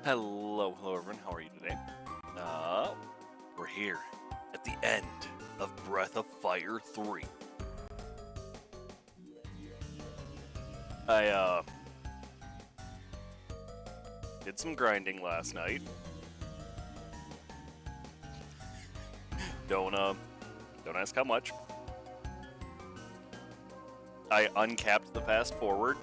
Hello, everyone. How are you today? We're here at the end of Breath of Fire 3. I did some grinding last night. Don't ask how much. I uncapped the fast forward.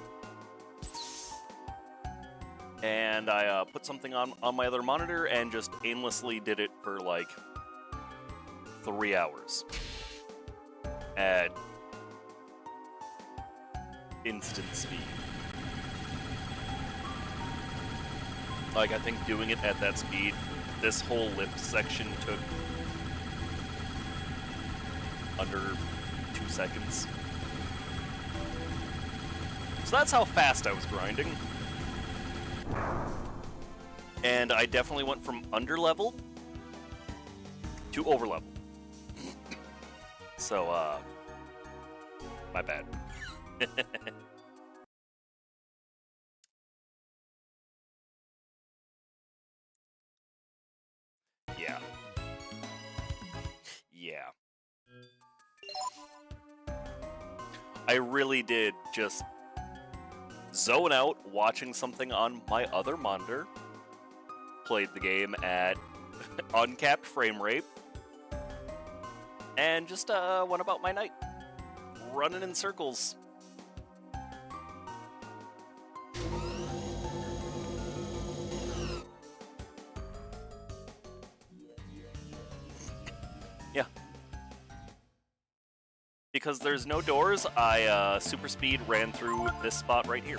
And I put something on my other monitor and just aimlessly did it for like 3 hours at instant speed. Like, I think doing it at that speed, this whole lift section took under 2 seconds. So that's how fast I was grinding. And I definitely went from under-level to over-level. So, my bad. Yeah. Yeah. I really did just zone out watching something on my other monitor, played the game at uncapped frame rate, and just went about my night, running in circles. Yeah. Because there's no doors, I super speed ran through this spot right here.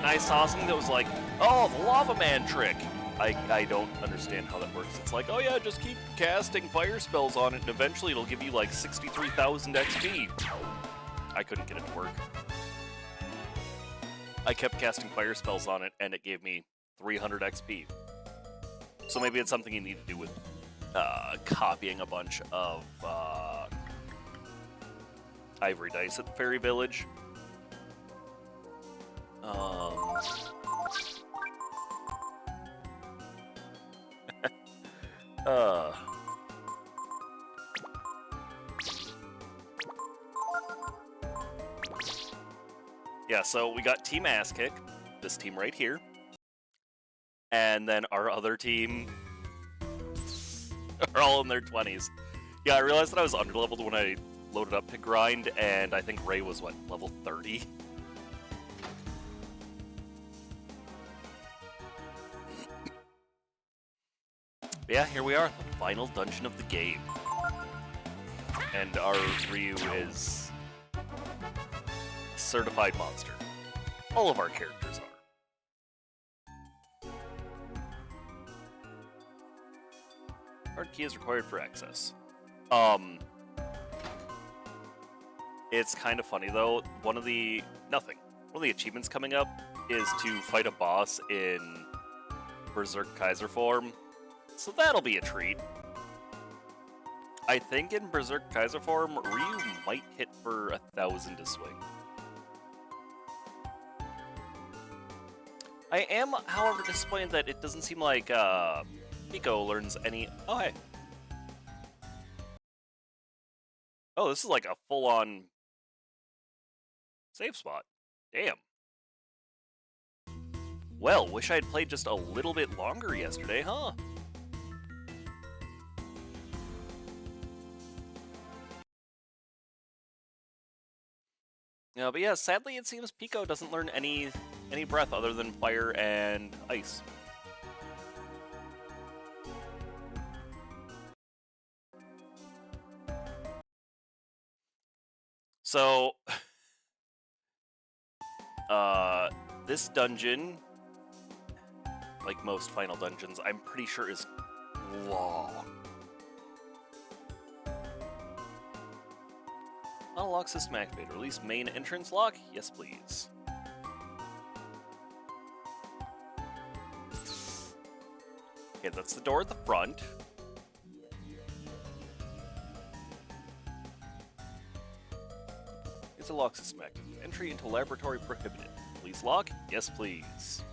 I saw something that was like, oh, the Lava Man trick. I don't understand how that works. It's like, oh yeah, just keep casting fire spells on it, and eventually it'll give you like 63,000 XP. I couldn't get it to work. I kept casting fire spells on it, and it gave me 300 XP. So maybe it's something you need to do with copying a bunch of ivory dice at the Fairy Village. Yeah, so we got Team Ass Kick, this team right here, and then our other team are all in their 20s. Yeah, I realized that I was underleveled when I loaded up to grind, and I think Ray was, what, level 30? But yeah, here we are, the final dungeon of the game. And our Ryu is a certified monster. All of our characters are. Card key is required for access. It's kind of funny though. One of the achievements coming up is to fight a boss in Berserk Kaiser form. So that'll be a treat. I think in Berserk Kaiser form, Ryu might hit for 1,000 to swing. I am, however, disappointed that it doesn't seem like Pico learns any... Oh, hey. Oh, this is like a full-on save spot. Damn. Well, wish I had played just a little bit longer yesterday, huh? Yeah, but yeah, sadly it seems Pico doesn't learn any breath other than fire and ice. So, this dungeon, like most final dungeons, I'm pretty sure is long. Unlock system activated. Release main entrance lock? Yes, please. Okay, that's the door at the front. Is a lock system active? Entry into laboratory prohibited. Please lock? Yes, please.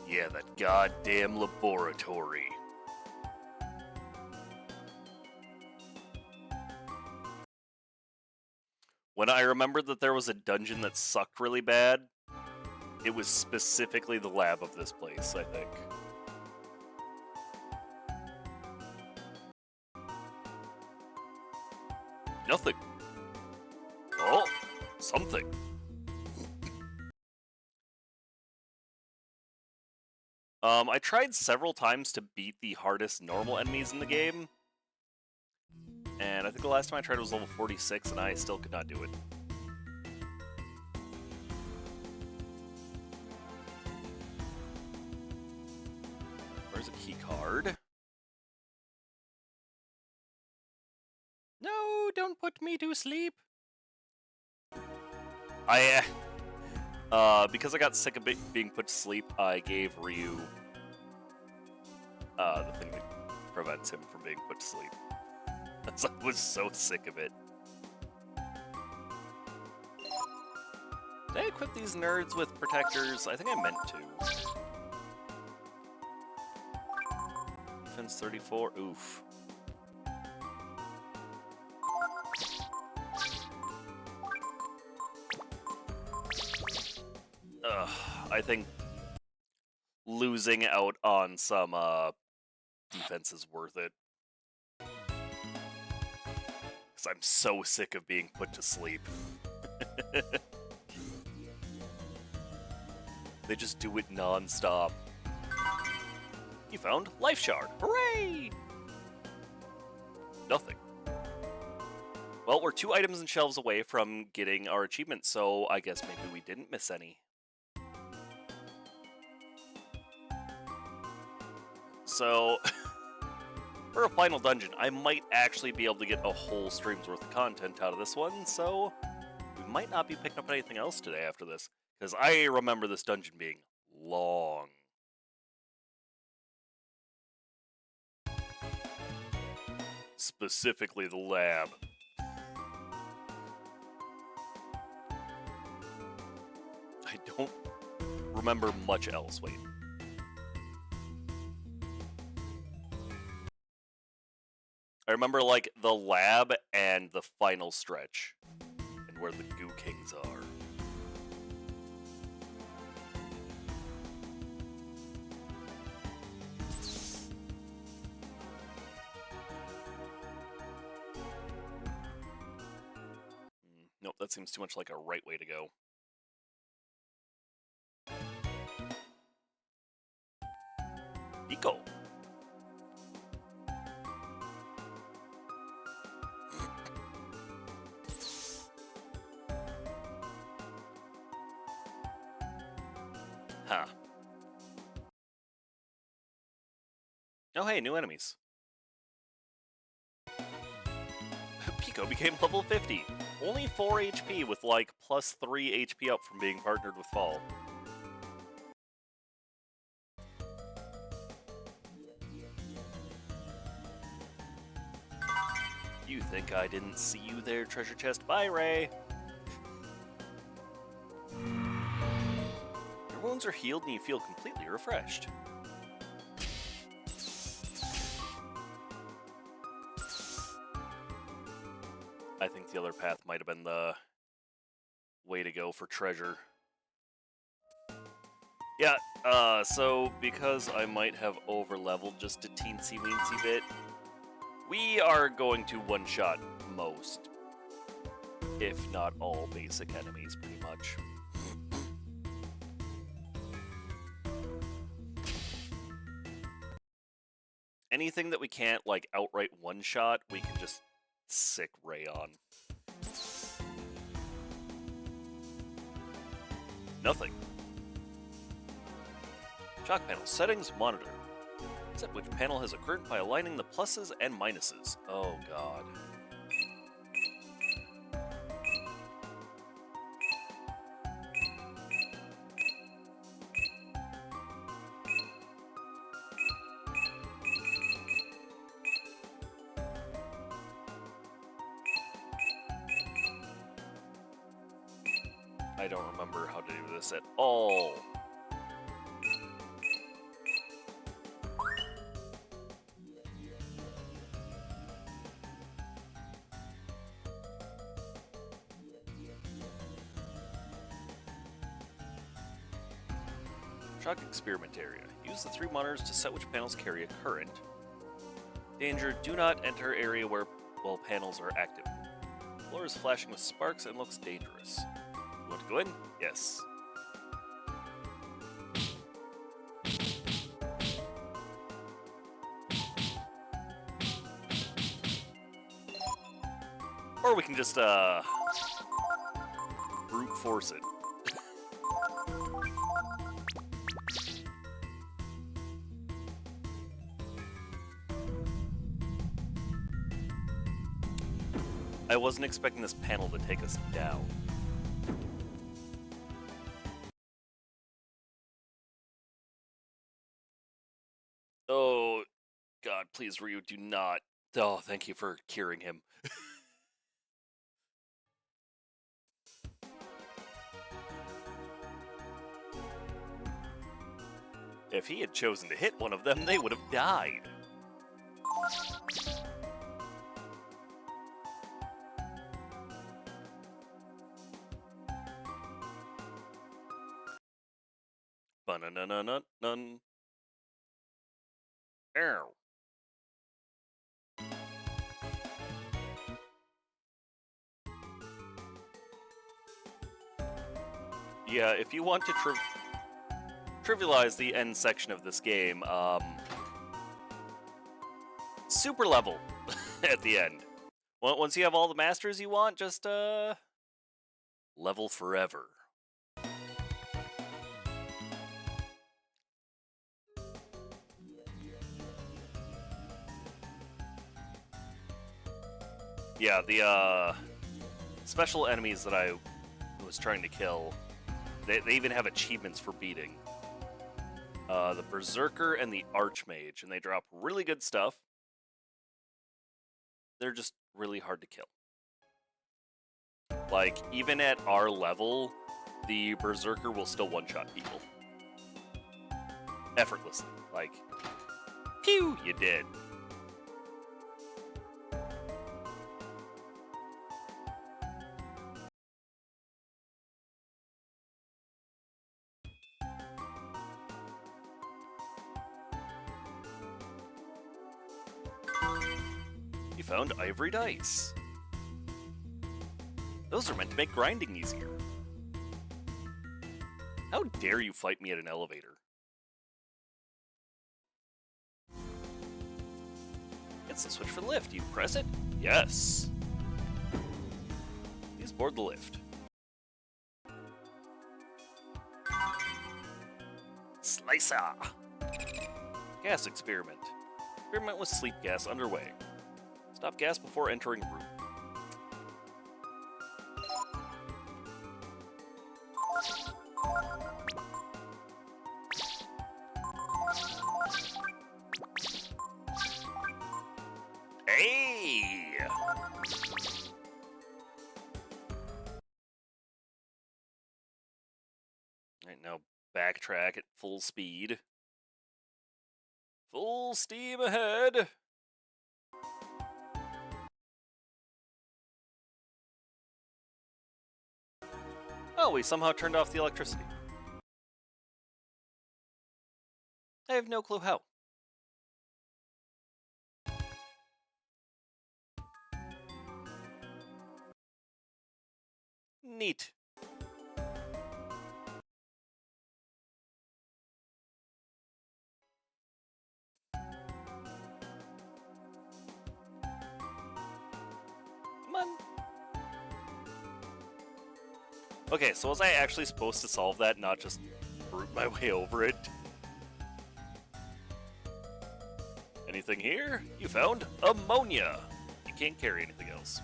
Yeah, that goddamn laboratory. When I remembered that there was a dungeon that sucked really bad, it was specifically the lab of this place, I think. Nothing. Oh, something. I tried several times to beat the hardest normal enemies in the game, and I think the last time I tried was level 46, and I still could not do it. Where's a key card? No, don't put me to sleep. Because I got sick of being put to sleep, I gave Ryu the thing that prevents him from being put to sleep. I was so sick of it. Did I equip these nerds with protectors? I think I meant to. Defense 34, oof. I think losing out on some defense is worth it. Because I'm so sick of being put to sleep. They just do it non-stop. You found Life Shard. Hooray! Nothing. Well, we're 2 items and shelves away from getting our achievement, so I guess maybe we didn't miss any. So, for a final dungeon, I might actually be able to get a whole stream's worth of content out of this one, so we might not be picking up anything else today after this, because I remember this dungeon being long. Specifically the lab. I don't remember much else. Wait. I remember, like, the lab and the final stretch, and where the Goo Kings are. Nope, that seems too much like a right way to go. Eco. Huh. Oh hey, new enemies. Pico became level 50. Only 4 HP with like plus 3 HP up from being partnered with Fall. You think I didn't see you there, treasure chest? Bye, Ray. Your wounds are healed and you feel completely refreshed. I think the other path might have been the way to go for treasure. Yeah, so because I might have over-leveled just a teensy-weensy bit, we are going to one-shot most, if not all, basic enemies, pretty much. Anything that we can't, like, outright one-shot, we can just sick Ray on. Nothing. Shock panel settings monitor. Set which panel has occurred by aligning the pluses and minuses. Oh god. I don't remember how to do this at all. Shock experiment area. Use the 3 monitors to set which panels carry a current. Danger, do not enter area while panels are active. The floor is flashing with sparks and looks dangerous. You want to go in? Yes. Or we can just, brute force it. I wasn't expecting this panel to take us down. Oh, God, please, Ryu, do not. Oh, thank you for curing him. If he had chosen to hit one of them, they would have died. Ba-na-na-na-na-nun. Ow. Yeah, if you want to trivialize the end section of this game, super level at the end. Once you have all the masters you want, just level forever. Yeah, the special enemies that I was trying to kill, they even have achievements for beating. The Berserker and the Archmage, and they drop really good stuff. They're just really hard to kill. Like, even at our level, the Berserker will still one-shot people. Effortlessly. Like, pew, you did. You found ivory dice. Those are meant to make grinding easier. How dare you fight me at an elevator? It's the switch for the lift. You press it? Yes. Please board the lift. Slicer! Gas experiment. Experiment with sleep gas underway. Stop gas before entering room. Hey! Alright, now backtrack at full speed. Full steam ahead! Oh, we somehow turned off the electricity. I have no clue how. Neat. Come on. Okay, so was I actually supposed to solve that, not just brute my way over it? Anything here? You found ammonia. You can't carry anything else.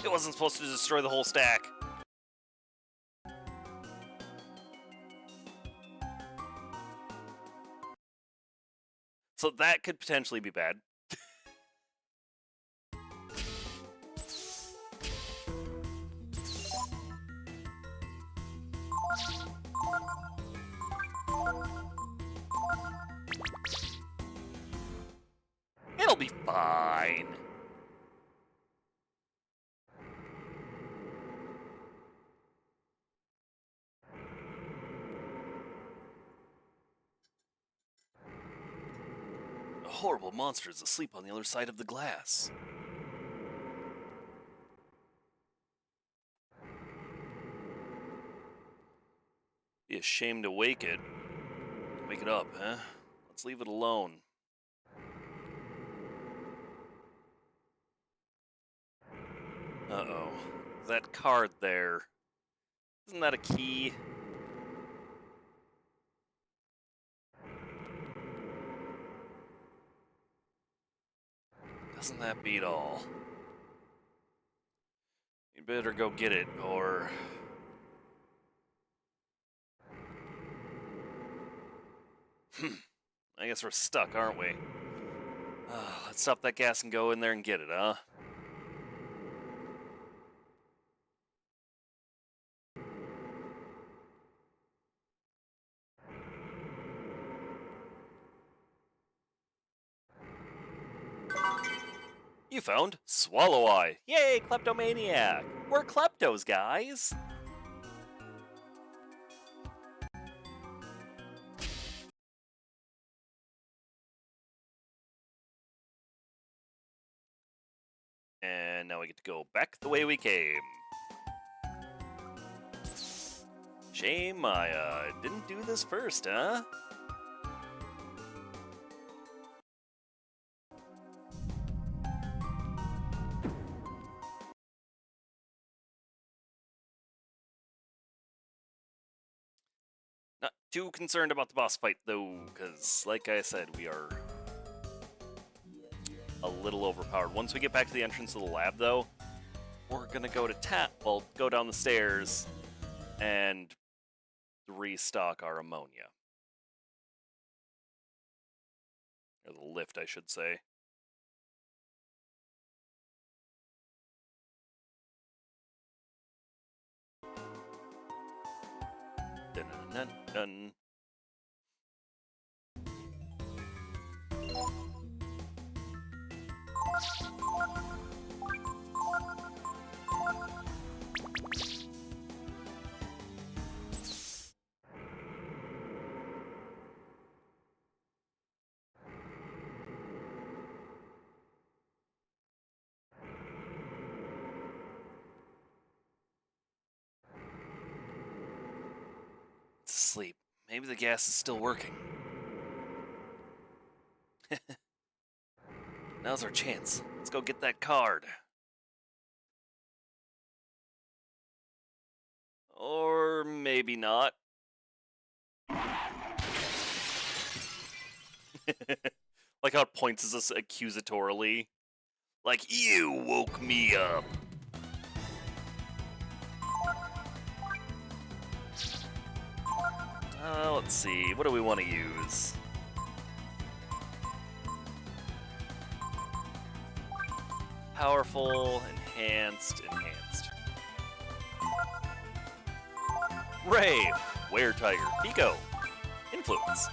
It wasn't supposed to destroy the whole stack. So that could potentially be bad. It'll be fine. A horrible monster is asleep on the other side of the glass. Be ashamed to wake it. Wake it up, huh? Let's leave it alone. Uh-oh. That card there. Isn't that a key? Doesn't that beat all? You better go get it, or... I guess we're stuck, aren't we? Let's stop that gas and go in there and get it, huh? You found Swallow Eye. Yay, Kleptomaniac! We're kleptos, guys! And now we get to go back the way we came. Shame I didn't do this first, huh? Not too concerned about the boss fight, though, because, like I said, we are a little overpowered. Once we get back to the entrance of the lab, though, we're gonna go to go down the stairs and restock our ammonia. Or the lift, I should say. Dun dun dun. It's asleep. Maybe the gas is still working. Now's our chance. Let's go get that card. Or maybe not. Like how it points at us accusatorily. Like, you woke me up. Let's see. What do we want to use? Powerful, enhanced. Rave, Were-Tiger, Pico, Influence.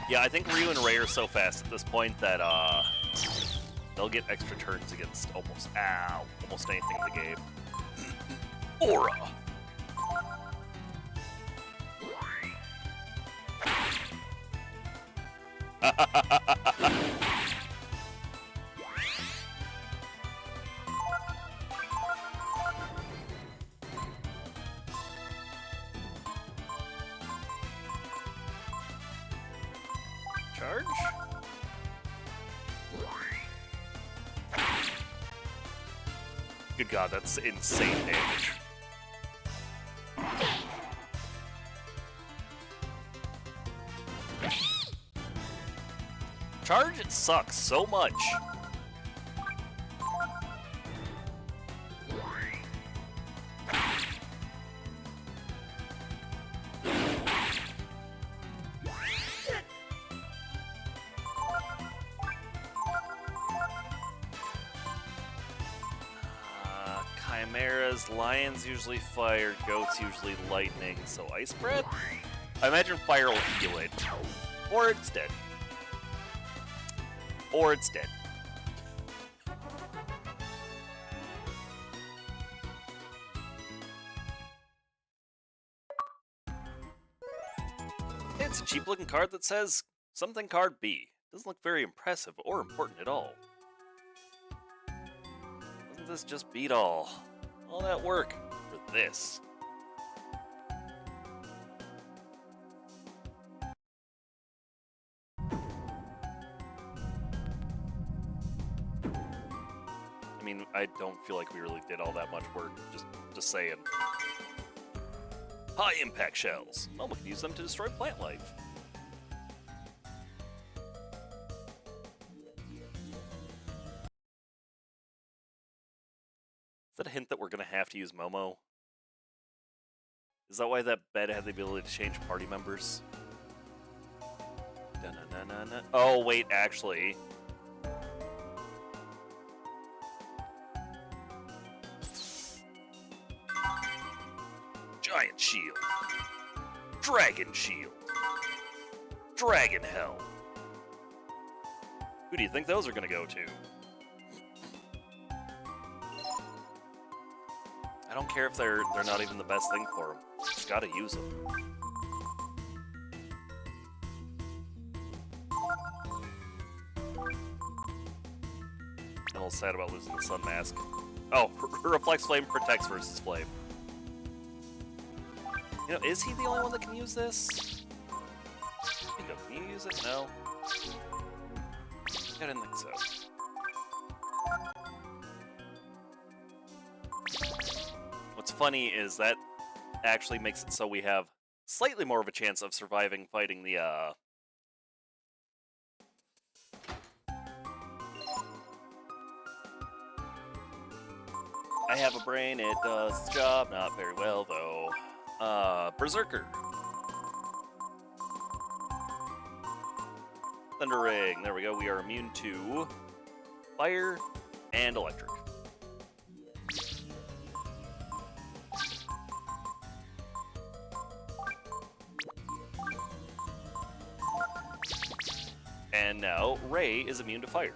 Yeah, I think Ryu and Ray are so fast at this point that they'll get extra turns against almost anything in the game. Aura. Charge? Good god, that's insane damage. Charge sucks so much. Chimeras, lions usually fire, goats usually lightning, so ice breath? I imagine fire will heal it. Or it's dead. Or it's dead. It's a cheap looking card that says something card B. Doesn't look very impressive or important at all. Doesn't this just beat all that work for this? I mean, I don't feel like we really did all that much work, just saying. High impact shells. Well, we can use them to destroy plant life. Is that a hint that we're gonna have to use Momo? Is that why that bed had the ability to change party members? Da-na-na-na-na. Oh, wait, actually. Giant Shield. Dragon Shield. Dragon Hell. Who do you think those are gonna go to? I don't care if they're not even the best thing for him. Just gotta use them. I'm a little sad about losing the Sun Mask. Oh, Reflex Flame protects versus Flame. You know, is he the only one that can use this? Can you use it? No. I didn't think so. What's funny is that actually makes it so we have slightly more of a chance of surviving fighting the, I have a brain, it does its job, not very well, though. Berserker. Thunder Ring, there we go, we are immune to fire and electric. And now, Ray is immune to fire.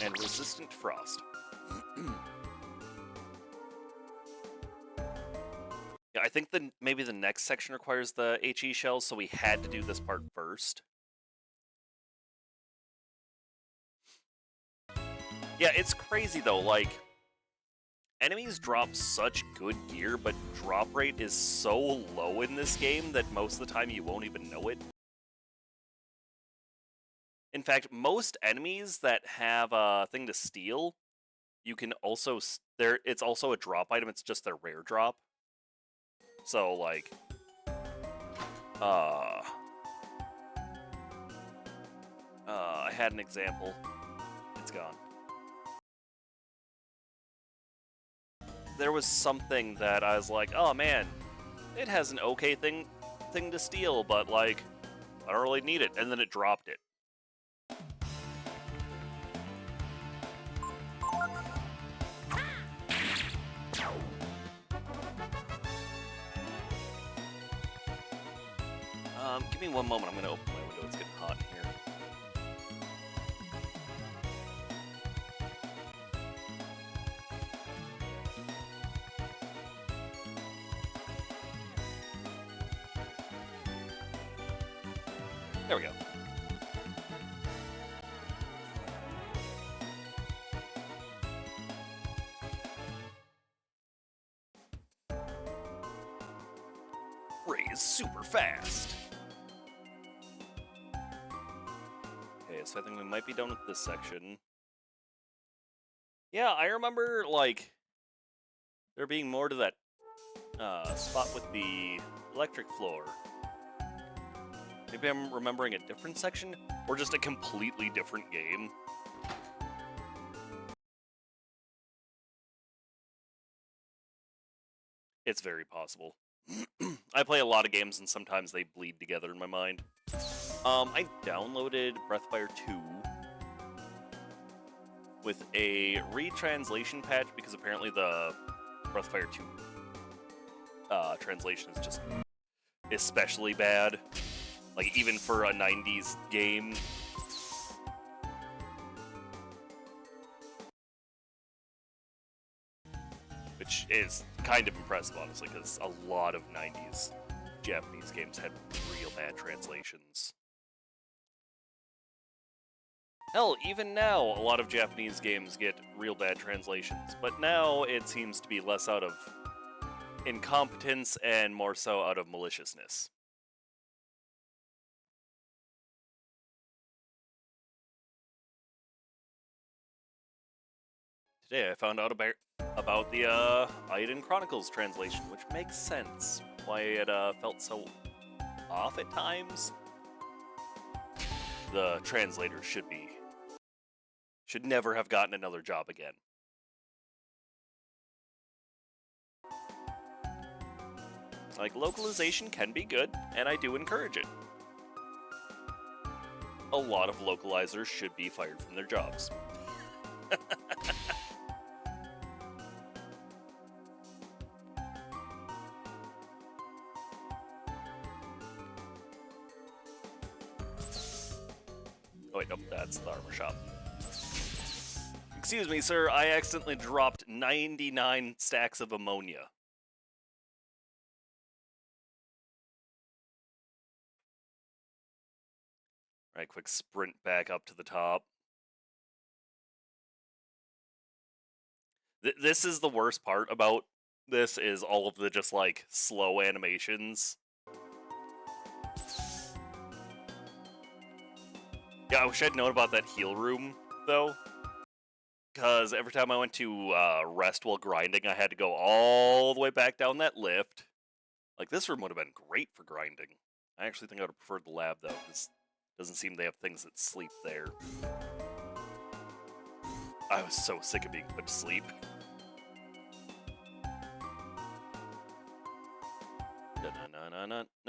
And resistant to frost. Yeah, I think maybe the next section requires the HE shells, so we had to do this part first. Yeah, it's crazy though, like, enemies drop such good gear, but drop rate is so low in this game that most of the time you won't even know it. In fact, most enemies that have a thing to steal, you can also, it's also a drop item, it's just their rare drop. So, like, I had an example. It's gone. There was something that I was like, oh man, it has an okay thing to steal, but like, I don't really need it, and then it dropped it. Give me one moment, I'm gonna open my window, it's getting hot in here. There we go. Ray is super fast. Okay, so I think we might be done with this section. Yeah, I remember, like, there being more to that spot with the electric floor. Maybe I'm remembering a different section, or just a completely different game. It's very possible. I play a lot of games, and sometimes they bleed together in my mind. I downloaded Breath of Fire 2 with a retranslation patch because apparently the Breath of Fire 2 translation is just especially bad. Like, even for a 90s game. Which is kind of impressive, honestly, because a lot of 90s Japanese games had real bad translations. Hell, even now, a lot of Japanese games get real bad translations, but now it seems to be less out of incompetence and more so out of maliciousness. Today I found out about the Eiyuden Chronicles translation, which makes sense. Why it felt so off at times. The translator should never have gotten another job again. Like, localization can be good, and I do encourage it. A lot of localizers should be fired from their jobs. Oh wait, nope, that's the armor shop. Excuse me, sir, I accidentally dropped 99 stacks of ammonia. Right, quick sprint back up to the top. This is the worst part about this, is all of the just, like, slow animations. Yeah, I wish I'd known about that heal room, though. Because every time I went to rest while grinding, I had to go all the way back down that lift. Like, this room would have been great for grinding. I actually think I would have preferred the lab, though, because it doesn't seem they have things that sleep there. I was so sick of being put to sleep. None. A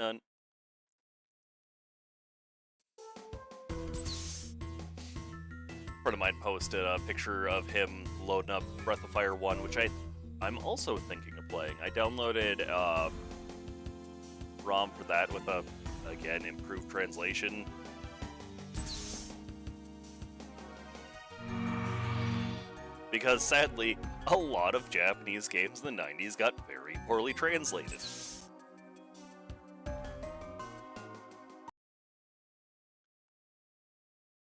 friend of mine posted a picture of him loading up Breath of Fire 1, which I'm also thinking of playing. I downloaded ROM for that with a, again, improved translation. Because sadly, a lot of Japanese games in the 90s got very poorly translated.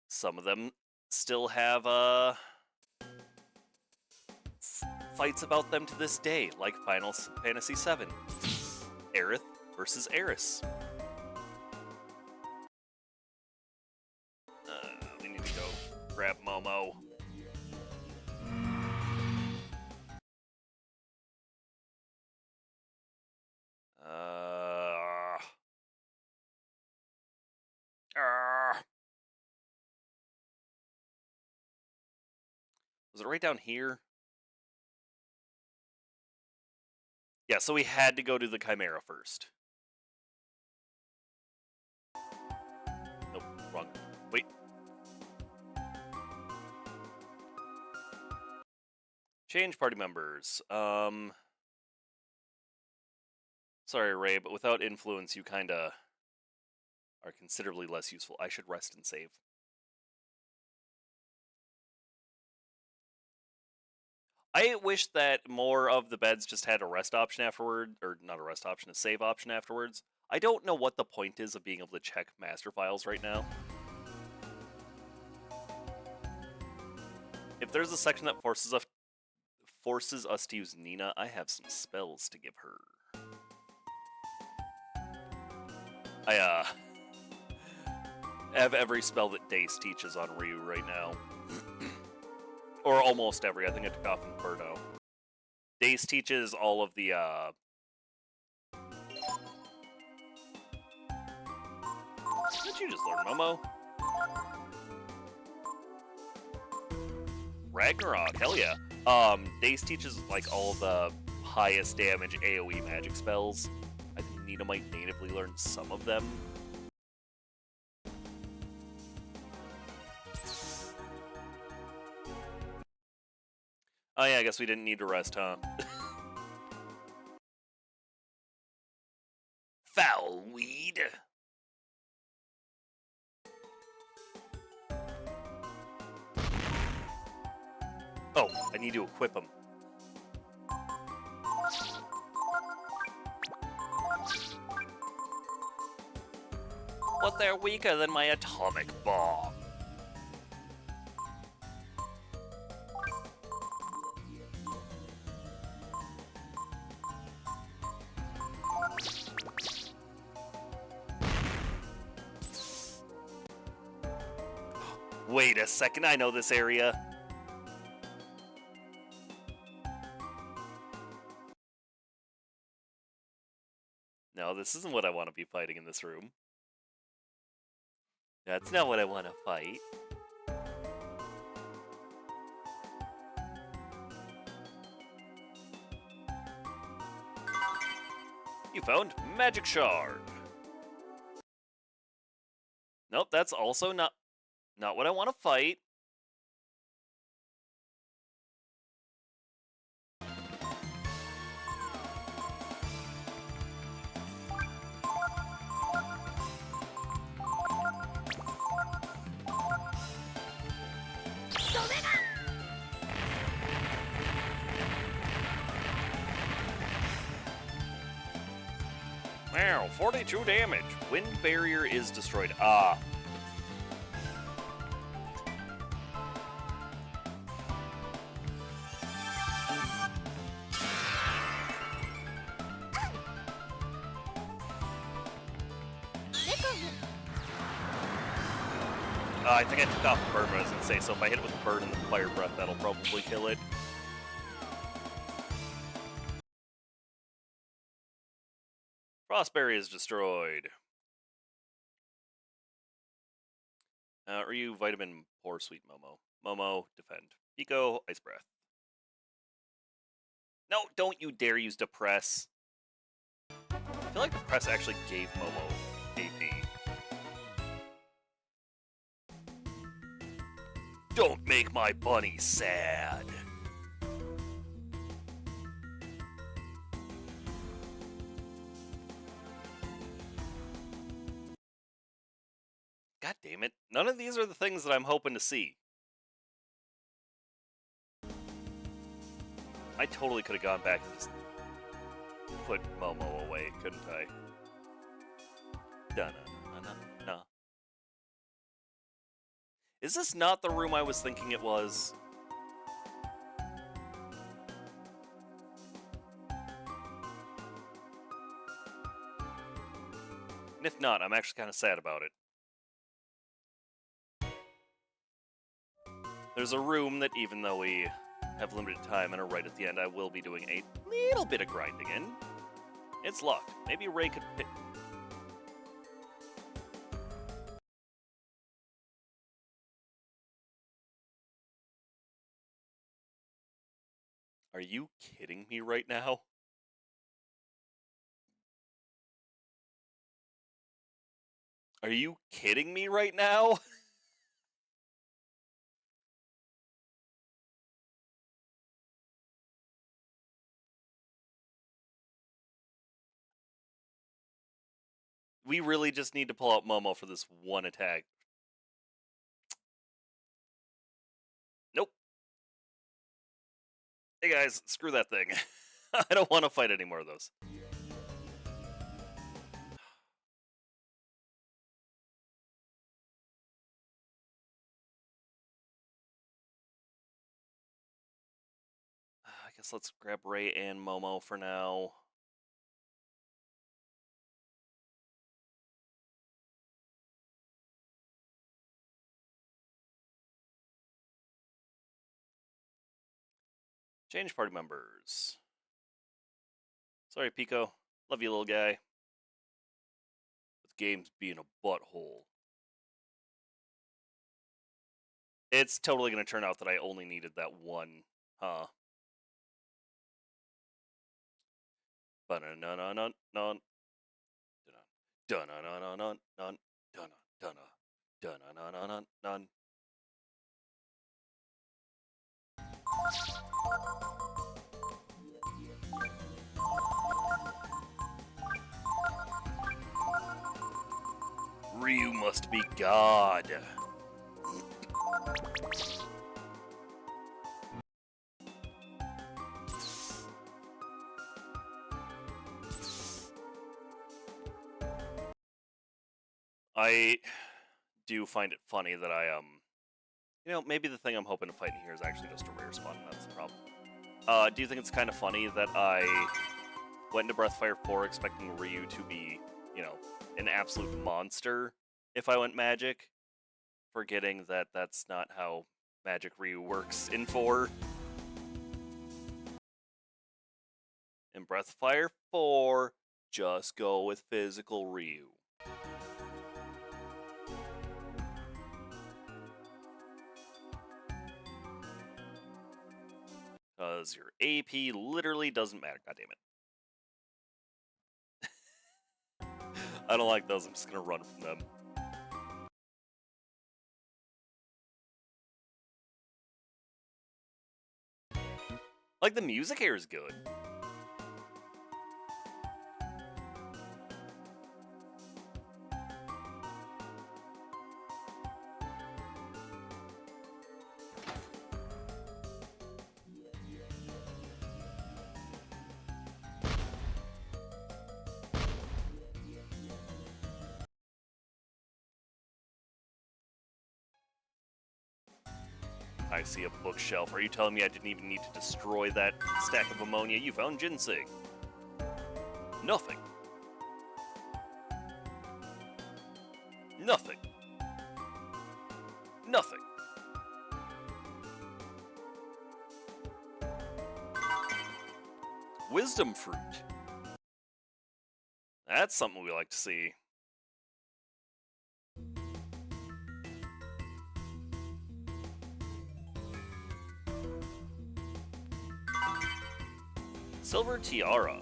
Some of them still have fights about them to this day, like Final Fantasy VII. Aerith versus Aeris. We need to go grab Momo. Was it right down here? Yeah, so we had to go to the Chimera first. Nope, wrong. Wait. Change party members. Sorry, Ray, but without influence, you kinda are considerably less useful. I should rest and save. I wish that more of the beds just had a rest option afterward, or not a rest option, a save option afterwards. I don't know what the point is of being able to check master files right now. If there's a section that forces us to use Nina, I have some spells to give her. I have every spell that Dace teaches on Ryu right now. Or almost every. I think I took off Inferno. Dace teaches all of the, Didn't you just learn Momo? Ragnarok, hell yeah. Dace teaches, like, all the highest damage AoE magic spells. I think Nina might natively learn some of them. Oh yeah, I guess we didn't need to rest, huh? Foul weed. Oh, I need to equip him. But they're weaker than my atomic bomb. Wait a second, I know this area. No, this isn't what I want to be fighting in this room. That's not what I want to fight. You found Magic Shard. Nope, that's also not what I want to fight. Wow, 42 damage. Wind barrier is destroyed. Ah. I think I took off Burn, I was going to say, so if I hit it with Burn and the Fire Breath, that'll probably kill it. Frostberry is destroyed. Ryu, Vitamin, Poor Sweet Momo. Momo, Defend. Pico, Ice Breath. No, don't you dare use Depress. I feel like Depress actually gave Momo AP. Don't make my bunny sad. God damn it. None of these are the things that I'm hoping to see. I totally could have gone back and just put Momo away, couldn't I? Da-na-na-na-na. Is this not the room I was thinking it was? And if not, I'm actually kind of sad about it. There's a room that, even though we have limited time and are right at the end, I will be doing a little bit of grinding in. It's locked. Maybe Ray could pick... Are you kidding me right now? Are you kidding me right now? We really just need to pull out Momo for this one attack. Nope. Hey guys, screw that thing. I don't want to fight any more of those. I guess let's grab Ray and Momo for now. Change party members. Sorry, Pico. Love you, little guy. With games being a butthole. It's totally going to turn out that I only needed that one, huh? Ba-na-na-na-na-na. Dun-na-na-na-na-na. Dun-na-dun-na. Dun-na-na-na-na-na. Ryu must be God. I do find it funny that maybe the thing I'm hoping to fight in here is actually just a rare spawn, and that's the problem. Do you think it's kind of funny that I went into Breathfire 4 expecting Ryu to be, an absolute monster if I went Magic, forgetting that that's not how Magic Ryu works in 4? In Breathfire 4, just go with physical Ryu. Because your AP literally doesn't matter, goddammit. I don't like those, I'm just gonna run from them. Like, the music here is good. I see a bookshelf. Are you telling me I didn't even need to destroy that stack of ammonia? You found ginseng. Nothing. Nothing. Nothing. Wisdom fruit. That's something we like to see. Silver Tiara.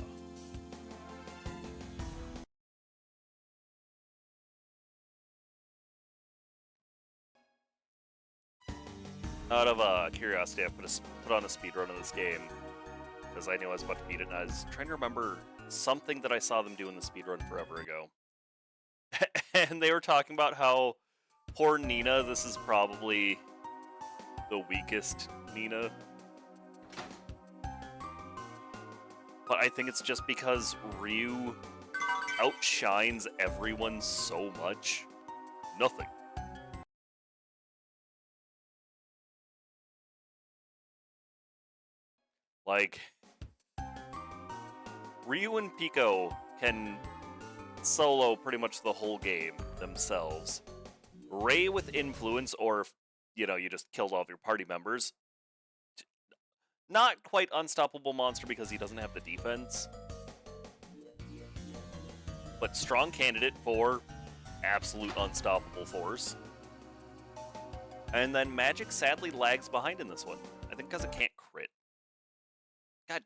Out of curiosity, I put on a speedrun of this game because I knew I was about to beat it, and I was trying to remember something that I saw them do in the speedrun forever ago. And they were talking about how poor Nina, this is probably the weakest Nina. But I think it's just because Ryu outshines everyone so much. Nothing. Like, Ryu and Pico can solo pretty much the whole game themselves. Ray with influence, or, you just killed all of your party members. Not quite unstoppable monster because he doesn't have the defense. But strong candidate for absolute unstoppable force. And then Magic sadly lags behind in this one. I think because it can't crit. God.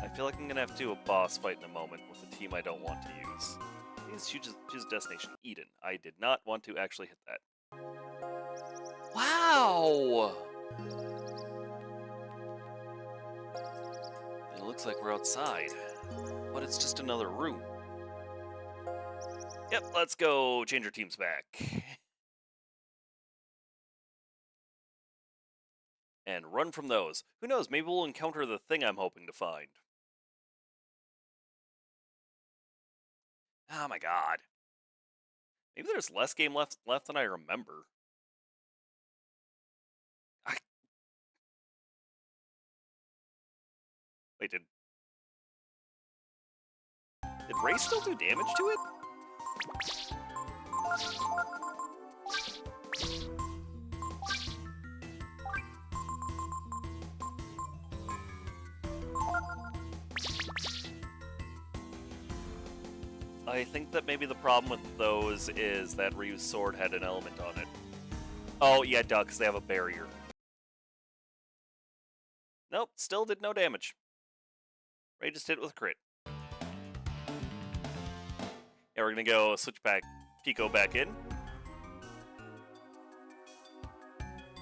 I feel like I'm going to have to do a boss fight in a moment with a team I don't want to use. Please choose destination, Eden. I did not want to actually hit that. Wow! It looks like we're outside, but it's just another room. Yep, let's go change our teams back. And run from those. Who knows, maybe we'll encounter the thing I'm hoping to find. Oh my god. Maybe there's less game left than I remember. Wait, did Ray still do damage to it? I think that maybe the problem with those is that Ryu's sword had an element on it. Oh, yeah, duh, because they have a barrier. Nope, still did no damage. Ray just hit it with a crit. Yeah, we're gonna go switch back Pico back in.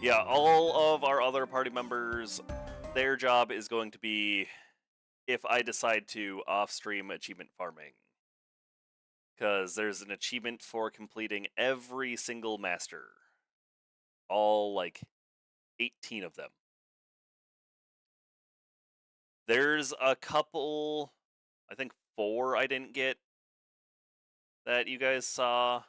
Yeah, all of our other party members, their job is going to be if I decide to off-stream achievement farming. Because there's an achievement for completing every single master. All, like, 18 of them. There's a couple, I think 4 I didn't get that you guys saw.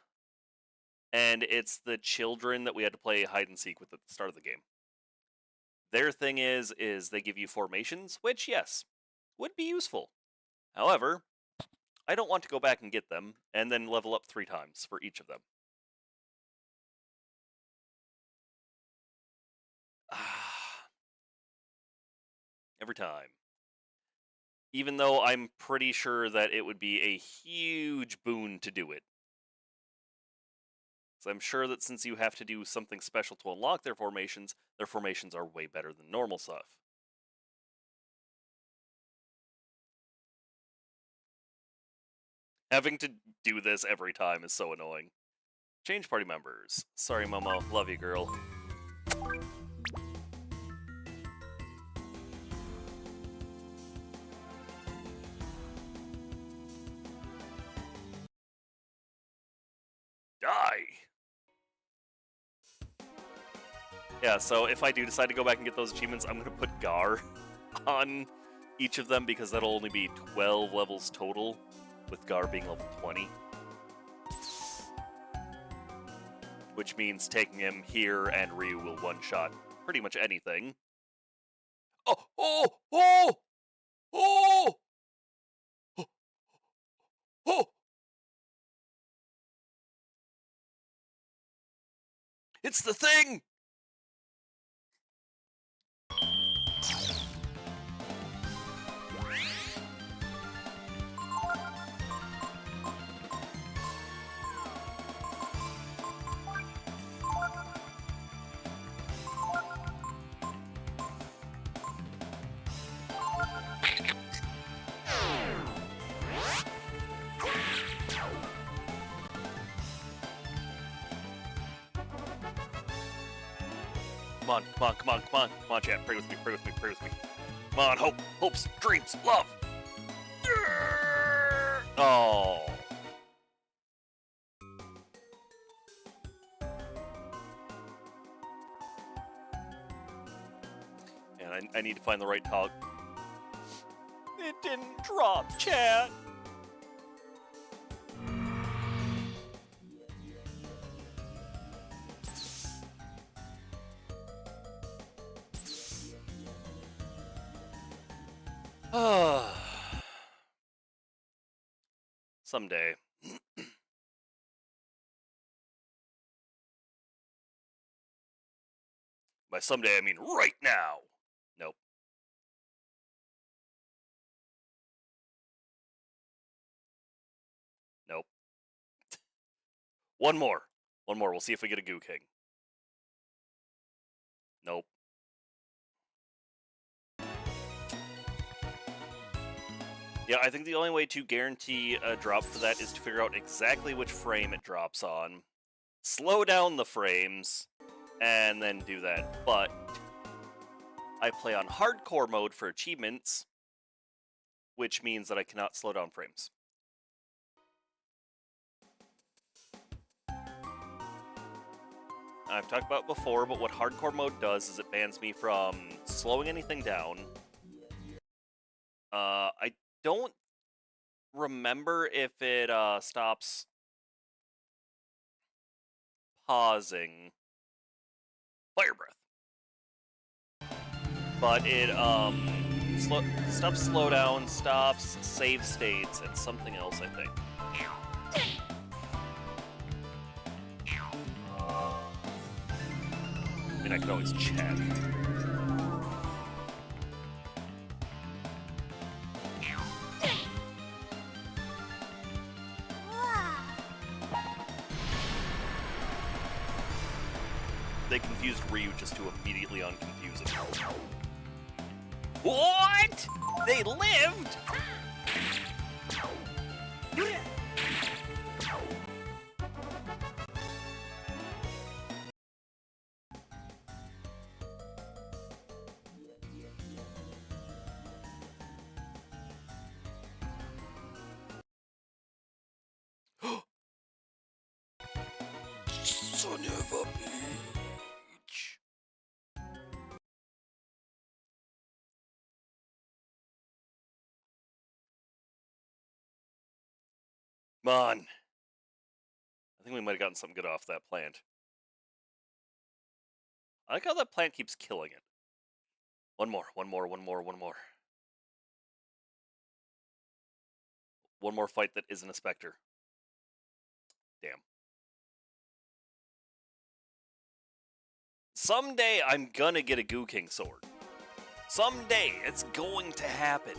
And it's the children that we had to play hide and seek with at the start of the game. Their thing is they give you formations, which, yes, would be useful. However, I don't want to go back and get them, and then level up 3 times for each of them. Every time. Even though I'm pretty sure that it would be a huge boon to do it. So I'm sure that since you have to do something special to unlock their formations are way better than normal stuff. Having to do this every time is so annoying. Change party members. Sorry, Momo. Love you, girl. Die! Yeah, so if I do decide to go back and get those achievements, I'm going to put Gar on each of them because that'll only be 12 levels total, with Gar being level 20. Which means taking him here and Ryu will one-shot pretty much anything. Oh! Oh! Oh! Oh! Oh! Oh! It's the thing! Come on, come on, come on, come on. Come on, chat. Pray with me, pray with me, pray with me. Come on, hope, hopes, dreams, love. Oh. And I need to find the right toggle. It didn't drop, chat. Someday. By someday, I mean right now. Nope. Nope. One more. One more. We'll see if we get a Goo King. Nope. Yeah, I think the only way to guarantee a drop for that is to figure out exactly which frame it drops on, slow down the frames, and then do that. But I play on hardcore mode for achievements, which means that I cannot slow down frames. I've talked about it before, but what hardcore mode does is it bans me from slowing anything down. I don't remember if it stops pausing. Fire breath. But it stops slowdown, stops save states, and something else, I think. mean, I could always check. They confused Ryu just to immediately unconfuse him. What? They lived? Son of a bitch. Come on. I think we might have gotten something good off that plant. I like how that plant keeps killing it. One more. One more fight that isn't a Spectre. Damn. Someday I'm gonna get a Goo King sword. Someday it's going to happen.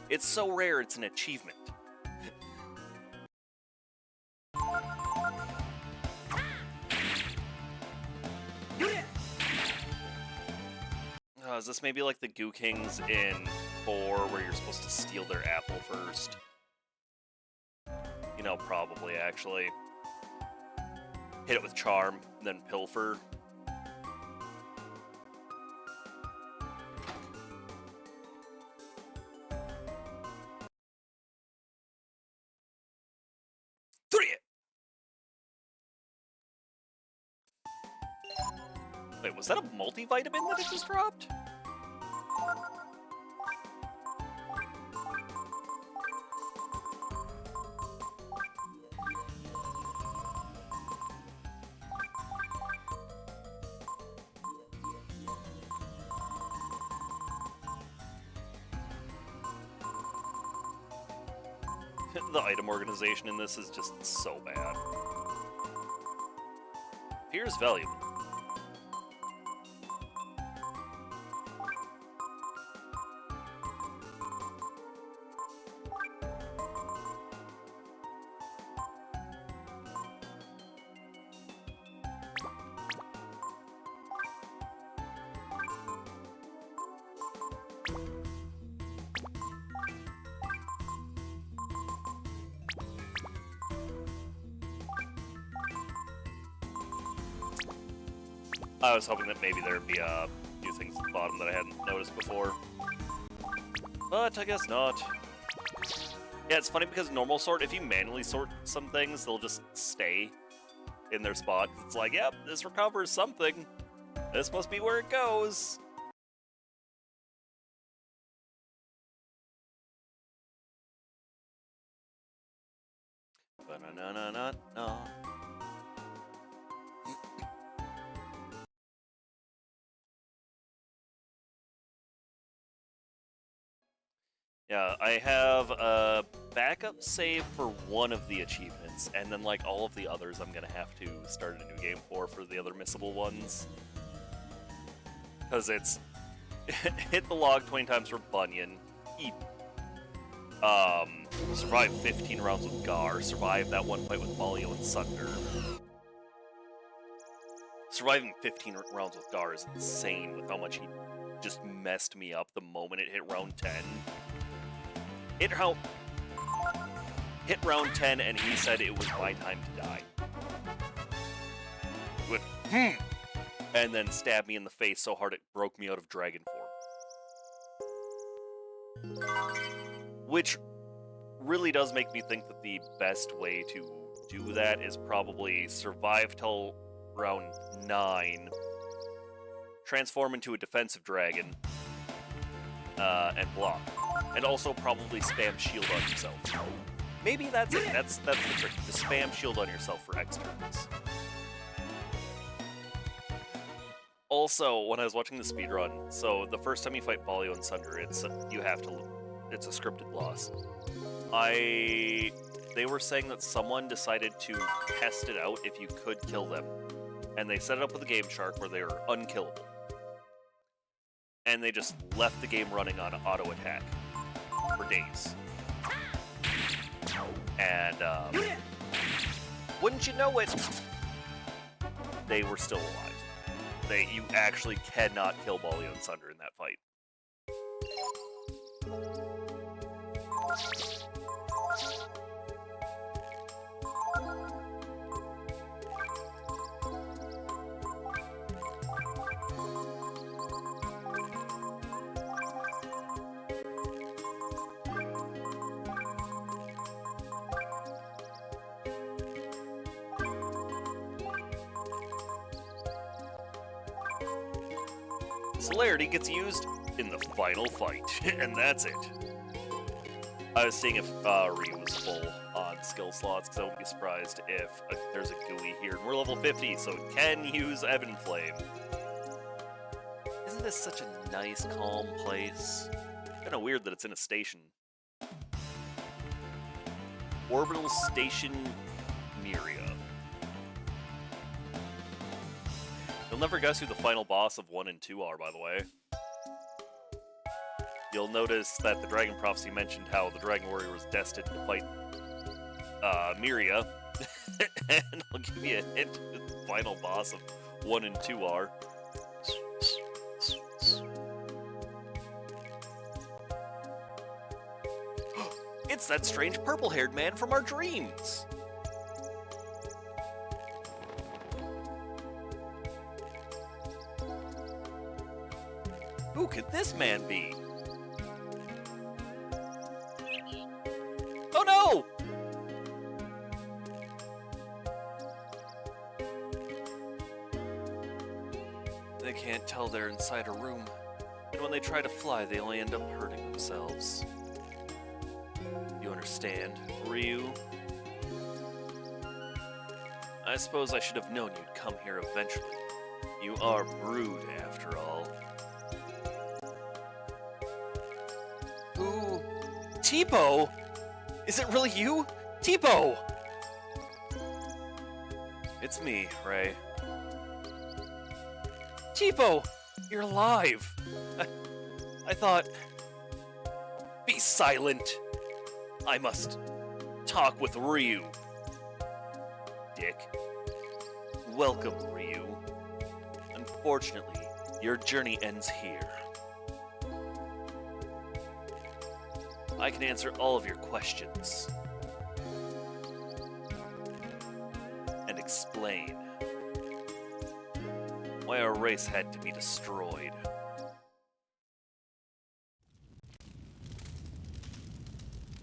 It's so rare it's an achievement. Is this maybe like the Goo Kings in 4 where you're supposed to steal their apple first? You know, probably actually. Hit it with charm, then pilfer. Wait, was that a multivitamin that it just dropped? The item organization in this is just so bad. Appears valuable. I was hoping that maybe there'd be a few things at the bottom that I hadn't noticed before. But I guess not. Yeah, it's funny because normal sort, if you manually sort some things, they'll just stay in their spot. It's like, yep, this recovers something. This must be where it goes. Ba-na-na-na-na-na. Yeah, I have a backup save for one of the achievements, and then like all of the others I'm gonna have to start a new game for the other missable ones. Because it's hit the log 20 times for Bunyan, eat, survive 15 rounds with Gar, survive that one fight with Malio and Sunder. Surviving 15 rounds with Gar is insane with how much he just messed me up the moment it hit round 10. Hit round 10 and he said it was my time to die. He went, and then stabbed me in the face so hard it broke me out of dragon form. Which really does make me think that the best way to do that is probably survive till round 9, transform into a defensive dragon, and block. And also probably spam shield on yourself. Maybe that's it. That's the trick. Just spam shield on yourself for X turns. Also, when I was watching the speedrun, so the first time you fight Balio and Sunder, it's a scripted loss. They were saying that someone decided to test it out if you could kill them and they set it up with a Game Shark where they were unkillable. And they just left the game running on auto attack for days. And wouldn't you know it, they were still alive. You actually cannot kill Balio and Sunder in that fight. Celerity gets used in the final fight, and that's it. I was seeing if Ryu was full on skill slots, because I wouldn't be surprised if there's a GUI here. And we're level 50, so it can use Ebon Flame. Isn't this such a nice, calm place? Kind of weird that it's in a station. Orbital Station Miria. You'll never guess who the final boss of 1 and 2 are, by the way. You'll notice that the Dragon Prophecy mentioned how the Dragon Warrior was destined to fight Miria. And I'll give you a hint who the final boss of 1 and 2 are. It's that strange purple-haired man from our dreams! Who could this man be? Oh no! They can't tell they're inside a room. And when they try to fly, they only end up hurting themselves. You understand, Ryu? I suppose I should have known you'd come here eventually. You are Brood, after all. Who? Teepo? Is it really you? Teepo! It's me, Ray. Teepo! You're alive! I thought... Be silent! I must talk with Ryu. Dick. Welcome, Ryu. Unfortunately, your journey ends here. I can answer all of your questions. And explain why our race had to be destroyed.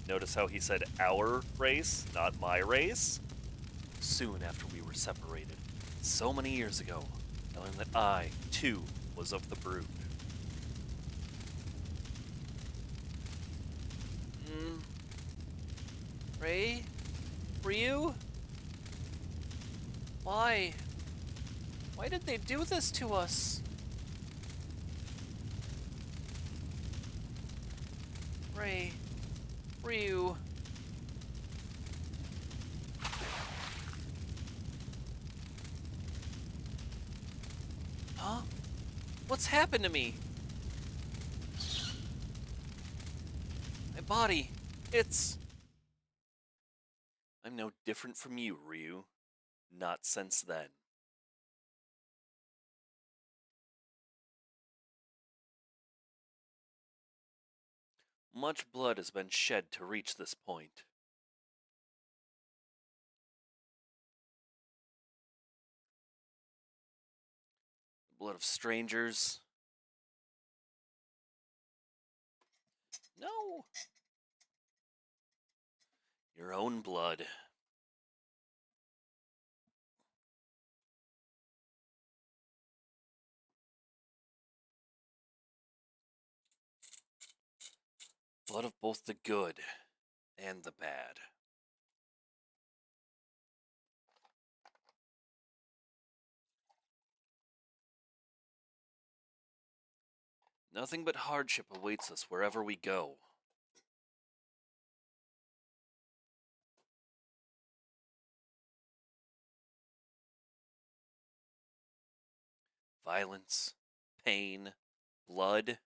Notice how he said our race, not my race? Soon after we were separated, so many years ago, knowing that I, too, was of the Brood. Ray? Ryu? Why? Why did they do this to us? Ray. Ryu. Huh? What's happened to me? My body, it's... I'm no different from you, Ryu. Not since then. Much blood has been shed to reach this point. The blood of strangers. No. Your own blood. Blood of both the good and the bad. Nothing but hardship awaits us wherever we go. Violence, pain, blood.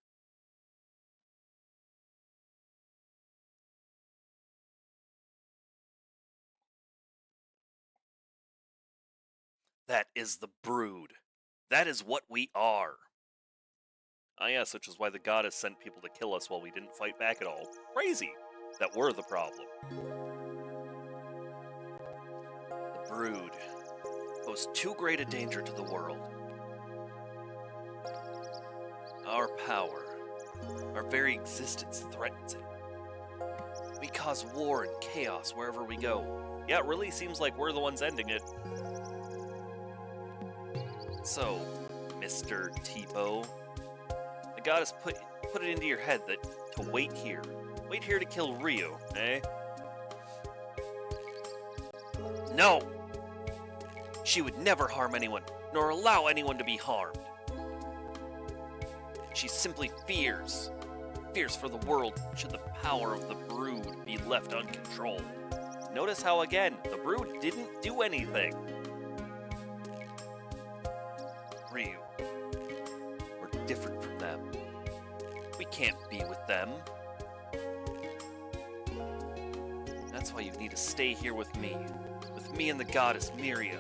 That is the brood. That is what we are. Ah, yes, which is why the goddess sent people to kill us while we didn't fight back at all. Crazy that we're the problem. The brood pose too great a danger to the world. Our power, our very existence threatens it. We cause war and chaos wherever we go. Yeah, it really seems like we're the ones ending it. So, Mr. Tipo, the goddess put it into your head that to wait here to kill Ryu, eh? No! She would never harm anyone, nor allow anyone to be harmed. She simply fears for the world should the power of the brood be left uncontrolled. Notice how, again, the brood didn't do anything. Ryu, we're different from them. We can't be with them. That's why you need to stay here with me and the goddess Miria.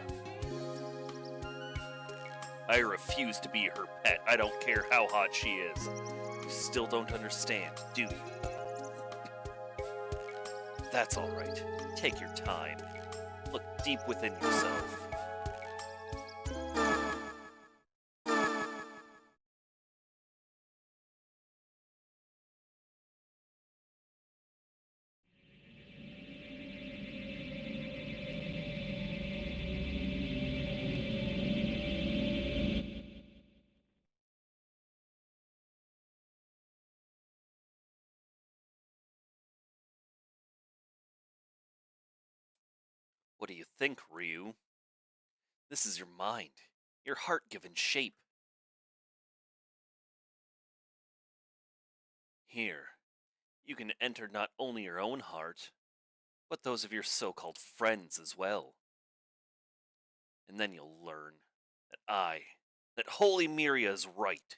I refuse to be her pet. I don't care how hot she is. You still don't understand, do you? That's all right. Take your time. Look deep within yourself. What do you think, Ryu? This is your mind, your heart given shape. Here, you can enter not only your own heart, but those of your so-called friends as well. And then you'll learn that Holy Miria is right.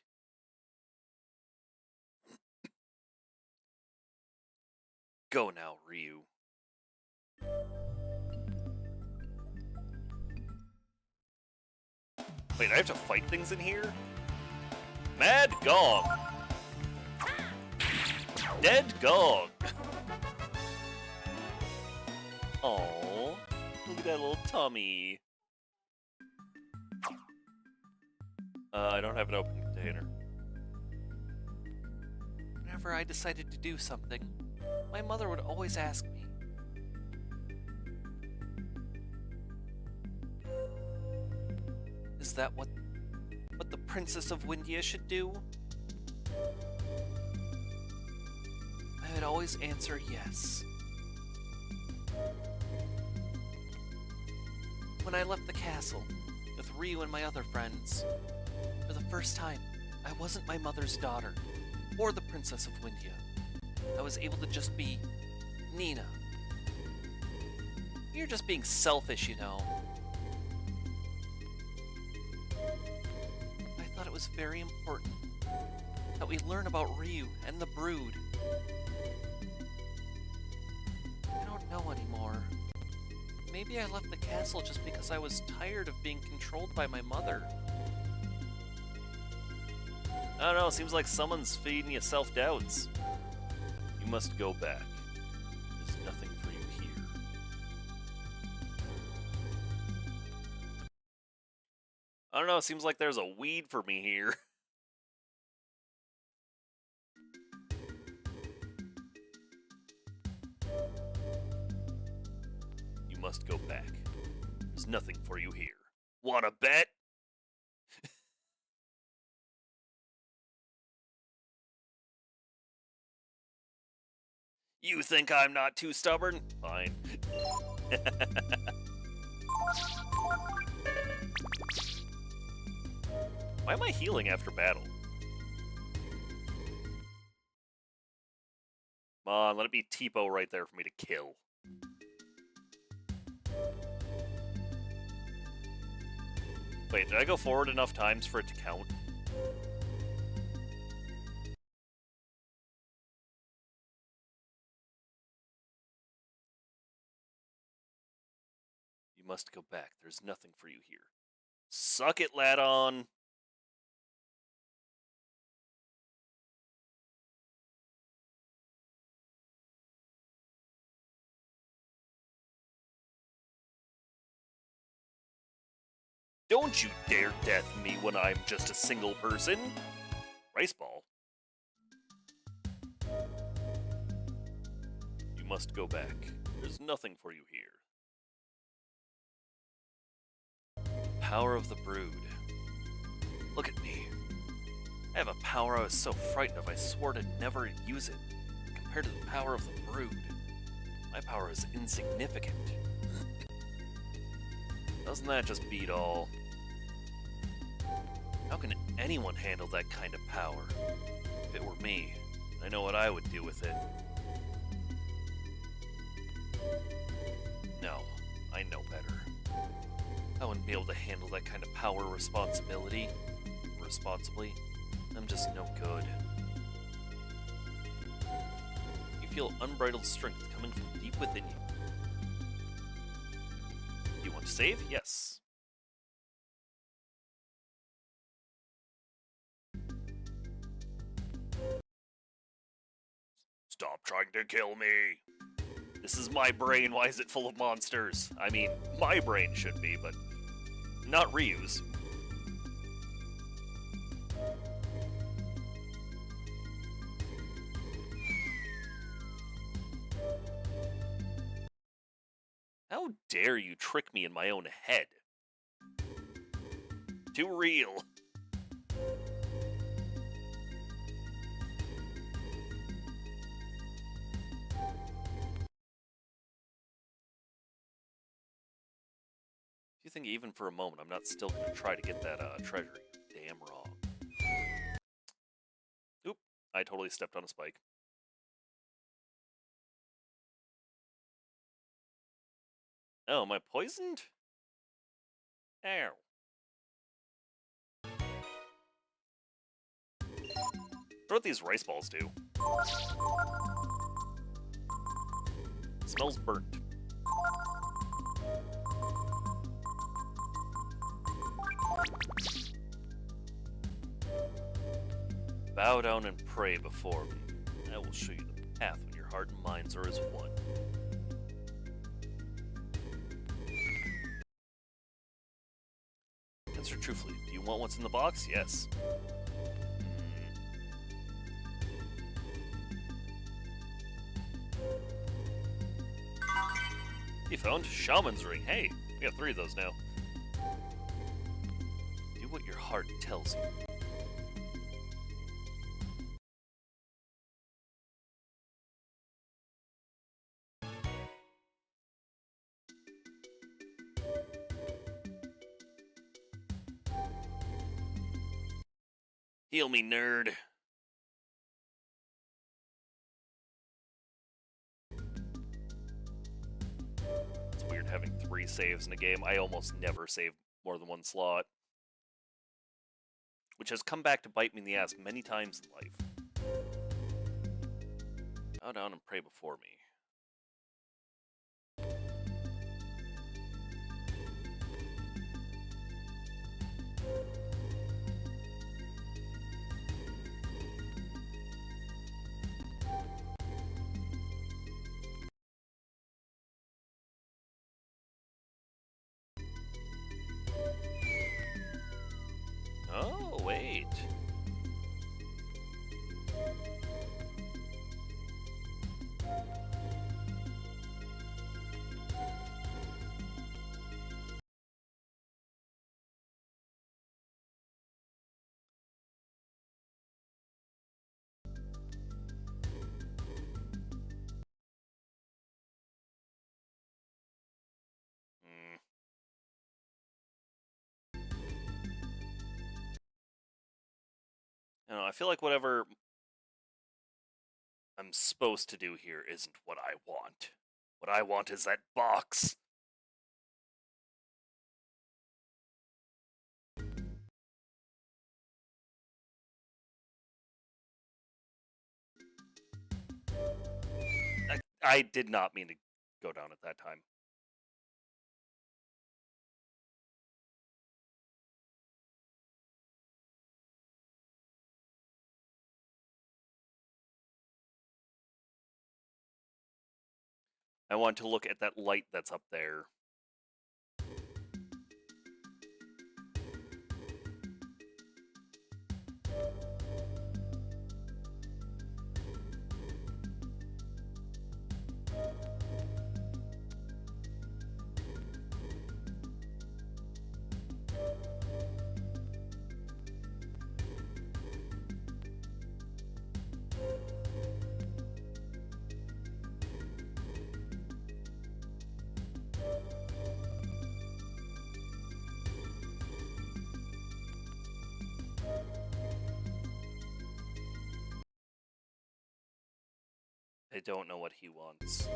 Go now, Ryu. Wait, I have to fight things in here? Mad Gong! Dead Gong! Aww, look at that little tummy. I don't have an open container. Whenever I decided to do something, my mother would always ask me, is that what the Princess of Windia should do? I would always answer yes. When I left the castle with Ryu and my other friends, for the first time, I wasn't my mother's daughter, or the Princess of Windia. I was able to just be Nina. You're just being selfish, you know. I thought it was very important that we learn about Ryu and the brood. I don't know anymore. Maybe I left the castle just because I was tired of being controlled by my mother. I don't know, seems like someone's feeding you self-doubts. You must go back. There's nothing for you here. I don't know, seems like there's a weed for me here. You must go back. There's nothing for you here. Wanna bet? You think I'm not too stubborn? Fine. Why am I healing after battle? Come on, let it be Tipo right there for me to kill. Wait, did I go forward enough times for it to count? You must go back. There's nothing for you here. Suck it, Ladon! Don't you dare death me when I'm just a single person! Rice ball. You must go back. There's nothing for you here. Power of the Brood. Look at me. I have a power I was so frightened of I swore to never use it. Compared to the power of the Brood, my power is insignificant. Doesn't that just beat all? How can anyone handle that kind of power? If it were me, I know what I would do with it. No, I know better. I wouldn't be able to handle that kind of power responsibly. I'm just no good. You feel unbridled strength coming from deep within you. You want to save? Yes. Stop trying to kill me! This is my brain, why is it full of monsters? I mean, my brain should be, but not Ryu's. How dare you trick me in my own head? Too real. Do you think even for a moment I'm not still going to try to get that treasure? Damn wrong. Oop, I totally stepped on a spike. Oh, am I poisoned? Ow. What these rice balls do? Smells burnt. Bow down and pray before me. I will show you the path when your heart and minds are as one. Answer truthfully. Do you want what's in the box? Yes. You found Shaman's Ring. Hey, we have 3 of those now. Do what your heart tells you. Heal me, nerd. It's weird having 3 saves in a game. I almost never save more than 1 slot. Which has come back to bite me in the ass many times in life. Bow down and pray before me. Oh, wait. I don't know, I feel like whatever I'm supposed to do here isn't what I want. What I want is that box. I did not mean to go down at that time. I want to look at that light that's up there. I don't know what he wants.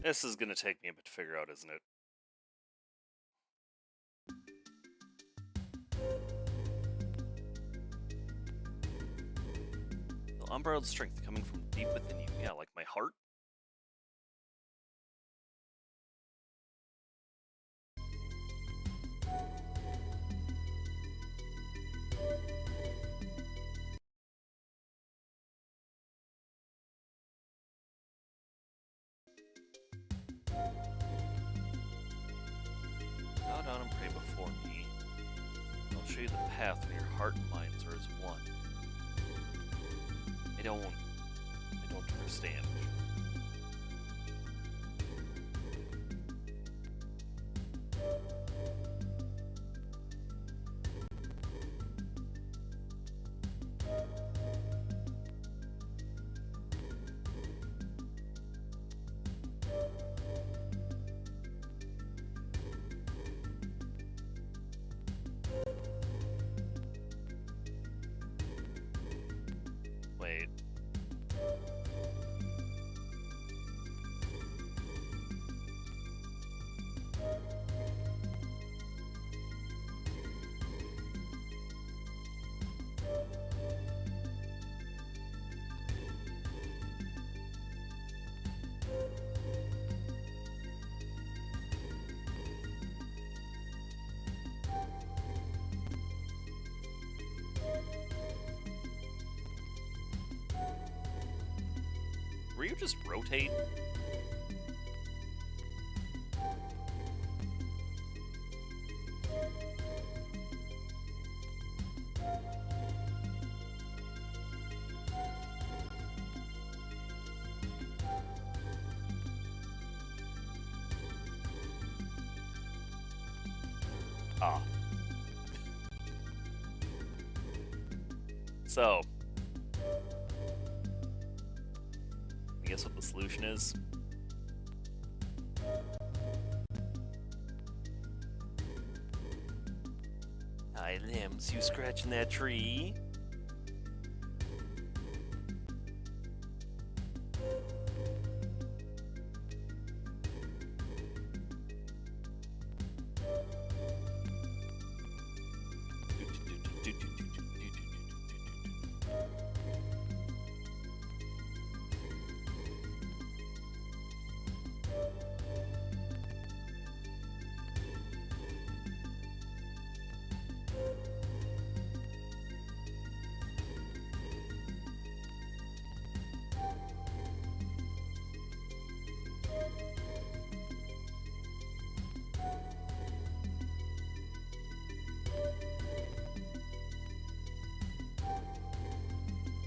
This is gonna take me a bit to figure out, isn't it? The unborrowed strength coming from deep within you. Yeah, like my heart? Bow down and pray before me. I'll show you the path where your heart and minds are as one. I don't understand. Wait. Were you just rotate? Ah. So, I guess what the solution is? Hi, Limbs, you scratching that tree?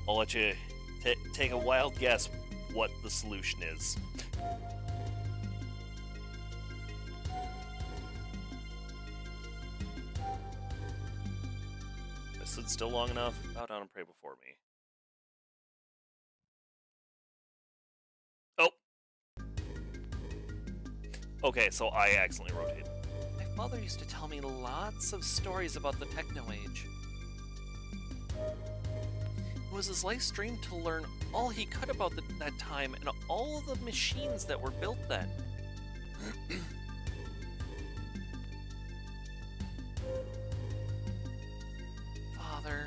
I'll let you take a wild guess what the solution is. just stood still long enough. Bow down and pray before me. Oh! Okay, so I accidentally rotated. My father used to tell me lots of stories about the Techno Age. It was his life's dream to learn all he could about that time and all the machines that were built then. Father,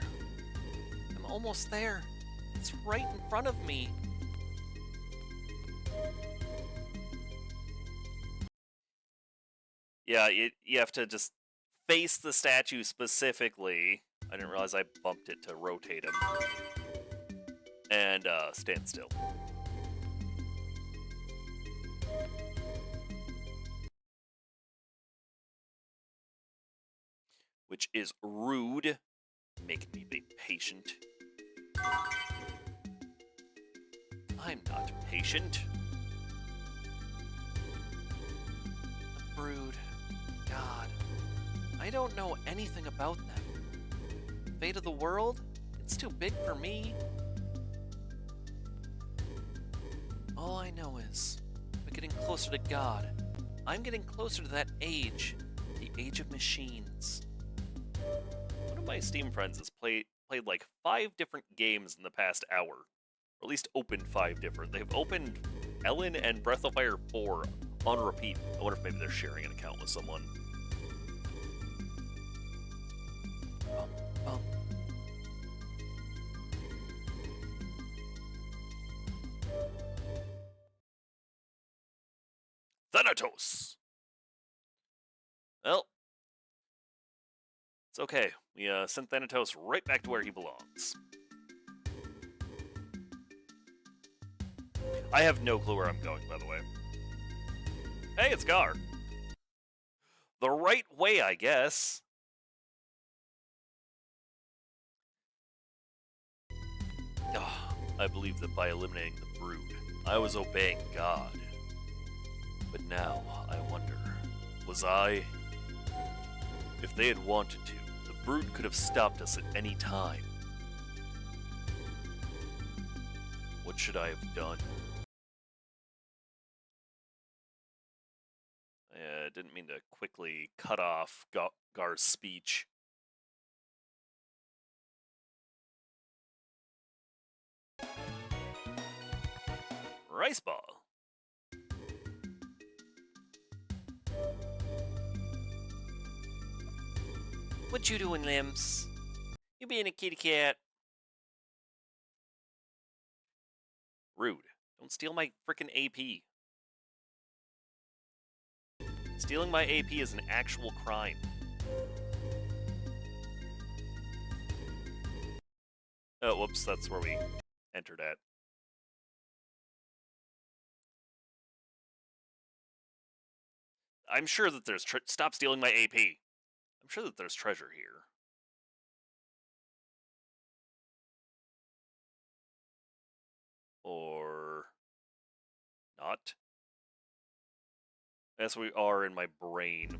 I'm almost there. It's right in front of me. Yeah, you have to just face the statue specifically. I didn't realize I bumped it to rotate him. And stand still. Which is rude. Making me be patient. I'm not patient. The Brood. God. I don't know anything about them. Fate of the world? It's too big for me. All I know is, we're getting closer to God. I'm getting closer to that age. The age of machines. One of my Steam friends has played like 5 different games in the past hour. Or at least opened 5 different. They've opened Ellen and Breath of Fire 4 on repeat. I wonder if maybe they're sharing an account with someone. Thanatos! Well, it's okay. We sent Thanatos right back to where he belongs. I have no clue where I'm going, by the way. Hey, it's Gar. The right way, I guess. Oh, I believe that by eliminating the Brood, I was obeying God. But now, I wonder, was I? If they had wanted to, the Brood could have stopped us at any time. What should I have done? I didn't mean to quickly cut off Gar's speech. Rice ball. What you doing, Limbs? You being a kitty cat? Rude. Don't steal my frickin' AP. Stealing my AP is an actual crime. Oh, whoops, that's where we entered at. I'm sure that there's stop stealing my AP. I'm sure that there's treasure here. Or not? That's where we are in my brain.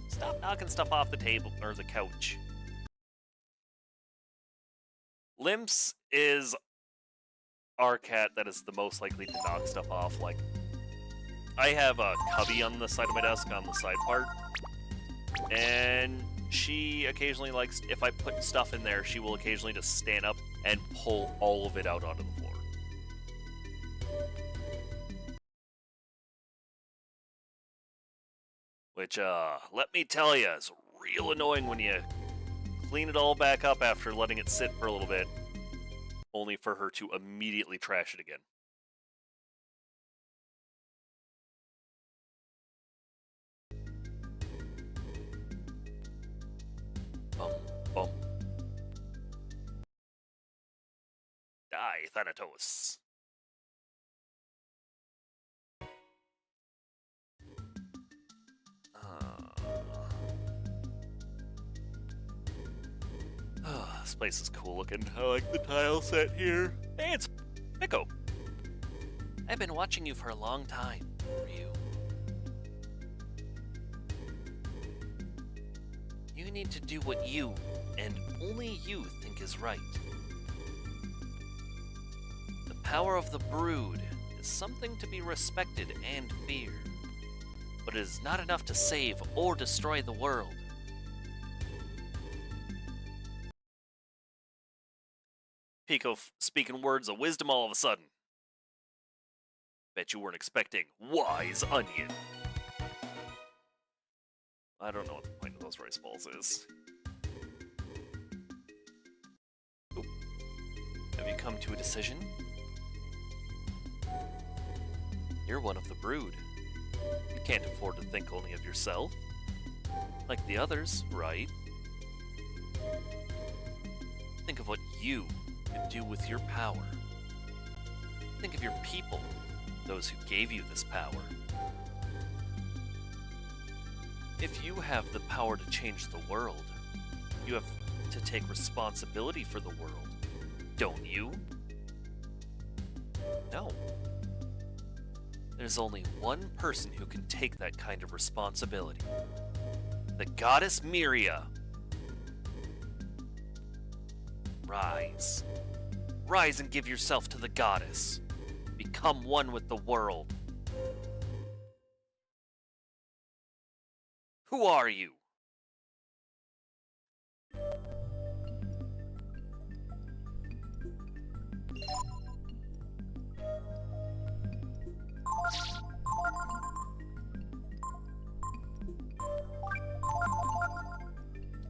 Stop knocking stuff off the table, or the couch. Limps is our cat that is the most likely to knock stuff off. Like, I have a cubby on the side of my desk on the side part, and she occasionally likes, if I put stuff in there, she will occasionally just stand up and pull all of it out onto the floor. Which, let me tell you, is real annoying when you clean it all back up after letting it sit for a little bit, only for her to immediately trash it again. Bum, bum. Die, Thanatos. this place is cool looking. I like the tile set here. Hey, it's Pico. I've been watching you for a long time, Ryu. You need to do what you, and only you, think is right. The power of the Brood is something to be respected and feared, but it is not enough to save or destroy the world. Pico speaking words of wisdom all of a sudden. Bet you weren't expecting Wise Onion. I don't know what the point of those rice balls is. Oop. Have you come to a decision? You're one of the Brood. You can't afford to think only of yourself. Like the others, right? Think of what you can do with your power. Think of your people, those who gave you this power. If you have the power to change the world, you have to take responsibility for the world, don't you? No. There's only one person who can take that kind of responsibility. The goddess Miria. Rise. Rise and give yourself to the goddess. Become one with the world. Who are you?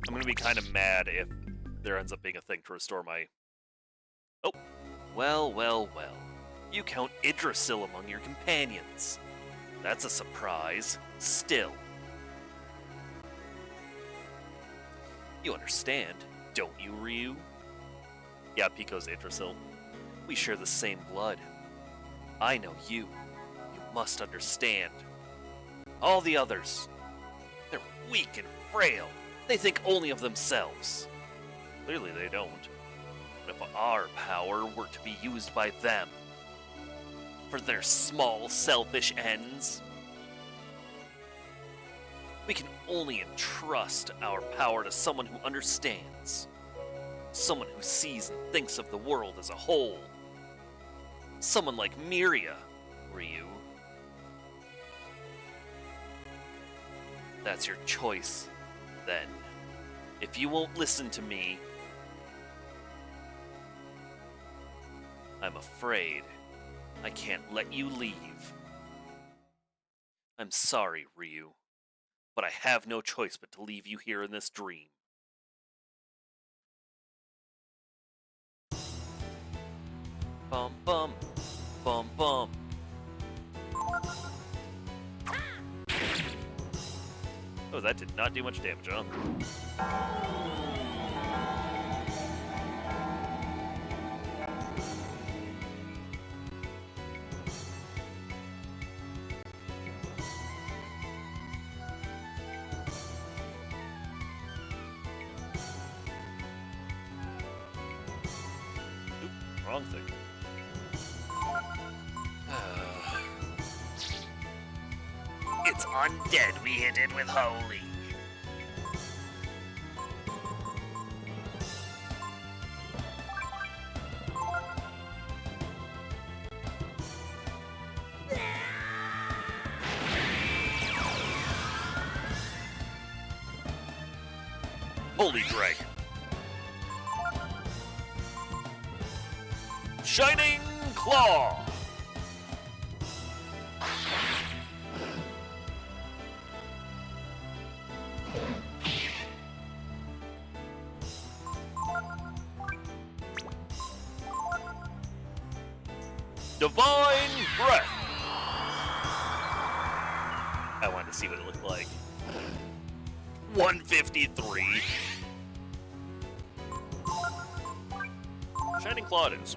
I'm gonna be kind of mad if there ends up being a thing to restore my... Oh, well, well, well. You count Yggdrasil among your companions. That's a surprise. Still. You understand, don't you, Ryu? Yeah, Pico's Yggdrasil. We share the same blood. I know you. You must understand. All the others, they're weak and frail. They think only of themselves. Clearly they don't. But if our power were to be used by them, for their small, selfish ends, we can only entrust our power to someone who understands. Someone who sees and thinks of the world as a whole. Someone like Miria, Ryu. That's your choice, then. If you won't listen to me, I'm afraid I can't let you leave. I'm sorry, Ryu, but I have no choice but to leave you here in this dream. Bum bum, bum bum. Oh, that did not do much damage, huh? Oop, wrong thing. It's undead we hit it with holy. Holy Dragon. Shining Claw. Divine Breath! I wanted to see what it looked like. 153. Shining Claw it is.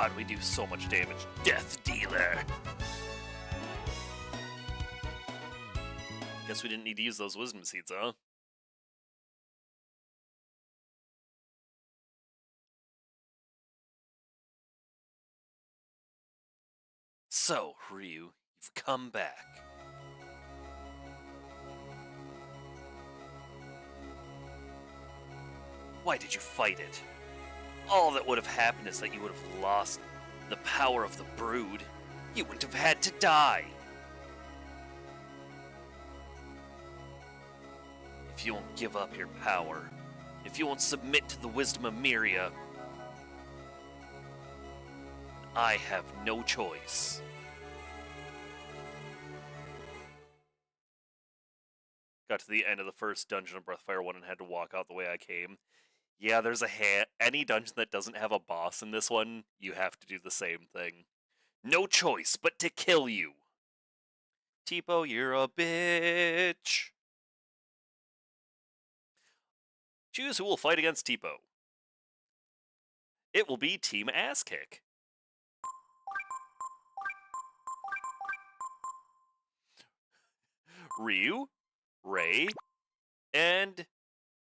God, we do so much damage. Death Dealer! Guess we didn't need to use those wisdom seeds, huh? So, Ryu, you've come back. Why did you fight it? All that would have happened is that you would have lost the power of the brood. You wouldn't have had to die. If you won't give up your power, if you won't submit to the wisdom of Miria, I have no choice. Got to the end of the first dungeon of Breathfire 1 and had to walk out the way I came. Yeah, there's any dungeon that doesn't have a boss in this one, you have to do the same thing. No choice but to kill you. Teepo, you're a bitch. Choose who will fight against Teepo. It will be Team Ass Kick. Ryu, Ray, and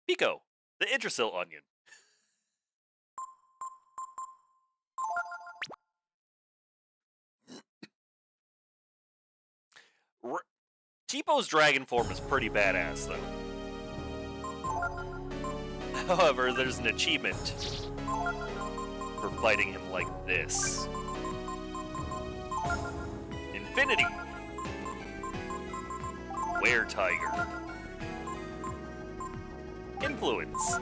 Pico, the Yggdrasil onion. Teepo's dragon form is pretty badass, though. However, there's an achievement for fighting him like this. Infinity! Were-Tiger. Influence.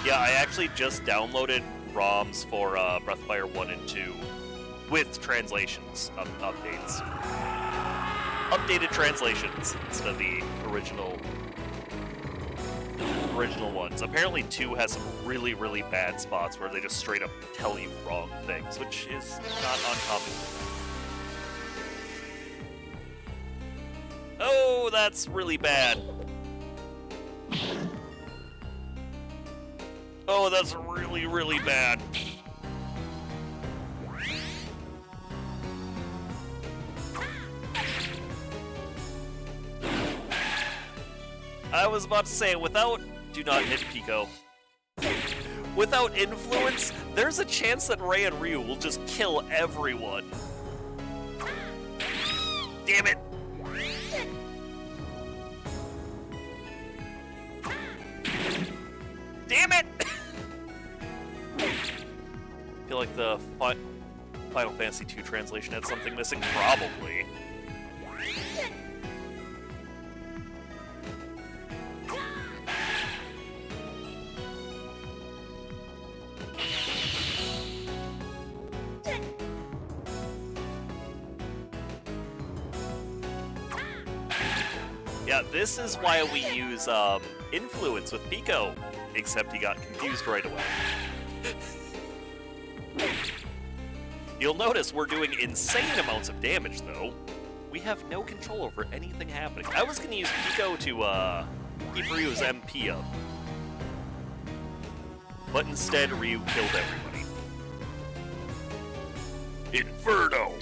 Yeah, I actually just downloaded ROMs for Breathfire 1 and 2 with translations updates. Updated translations instead of the original ones. Apparently 2 has some really, really bad spots where they just straight up tell you wrong things, which is not uncommon. Oh, that's really bad. Oh, that's really, really bad. I was about to say, do not hit Pico. Without influence, there's a chance that Ray and Ryu will just kill everyone. Damn it! Damn it! I feel like the Final Fantasy II translation had something missing. Probably. Yeah, this is why we use influence with Pico, except he got confused right away. You'll notice we're doing insane amounts of damage, though. We have no control over anything happening. I was going to use Pico to keep Ryu's MP up. But instead, Ryu killed everybody. Inferno!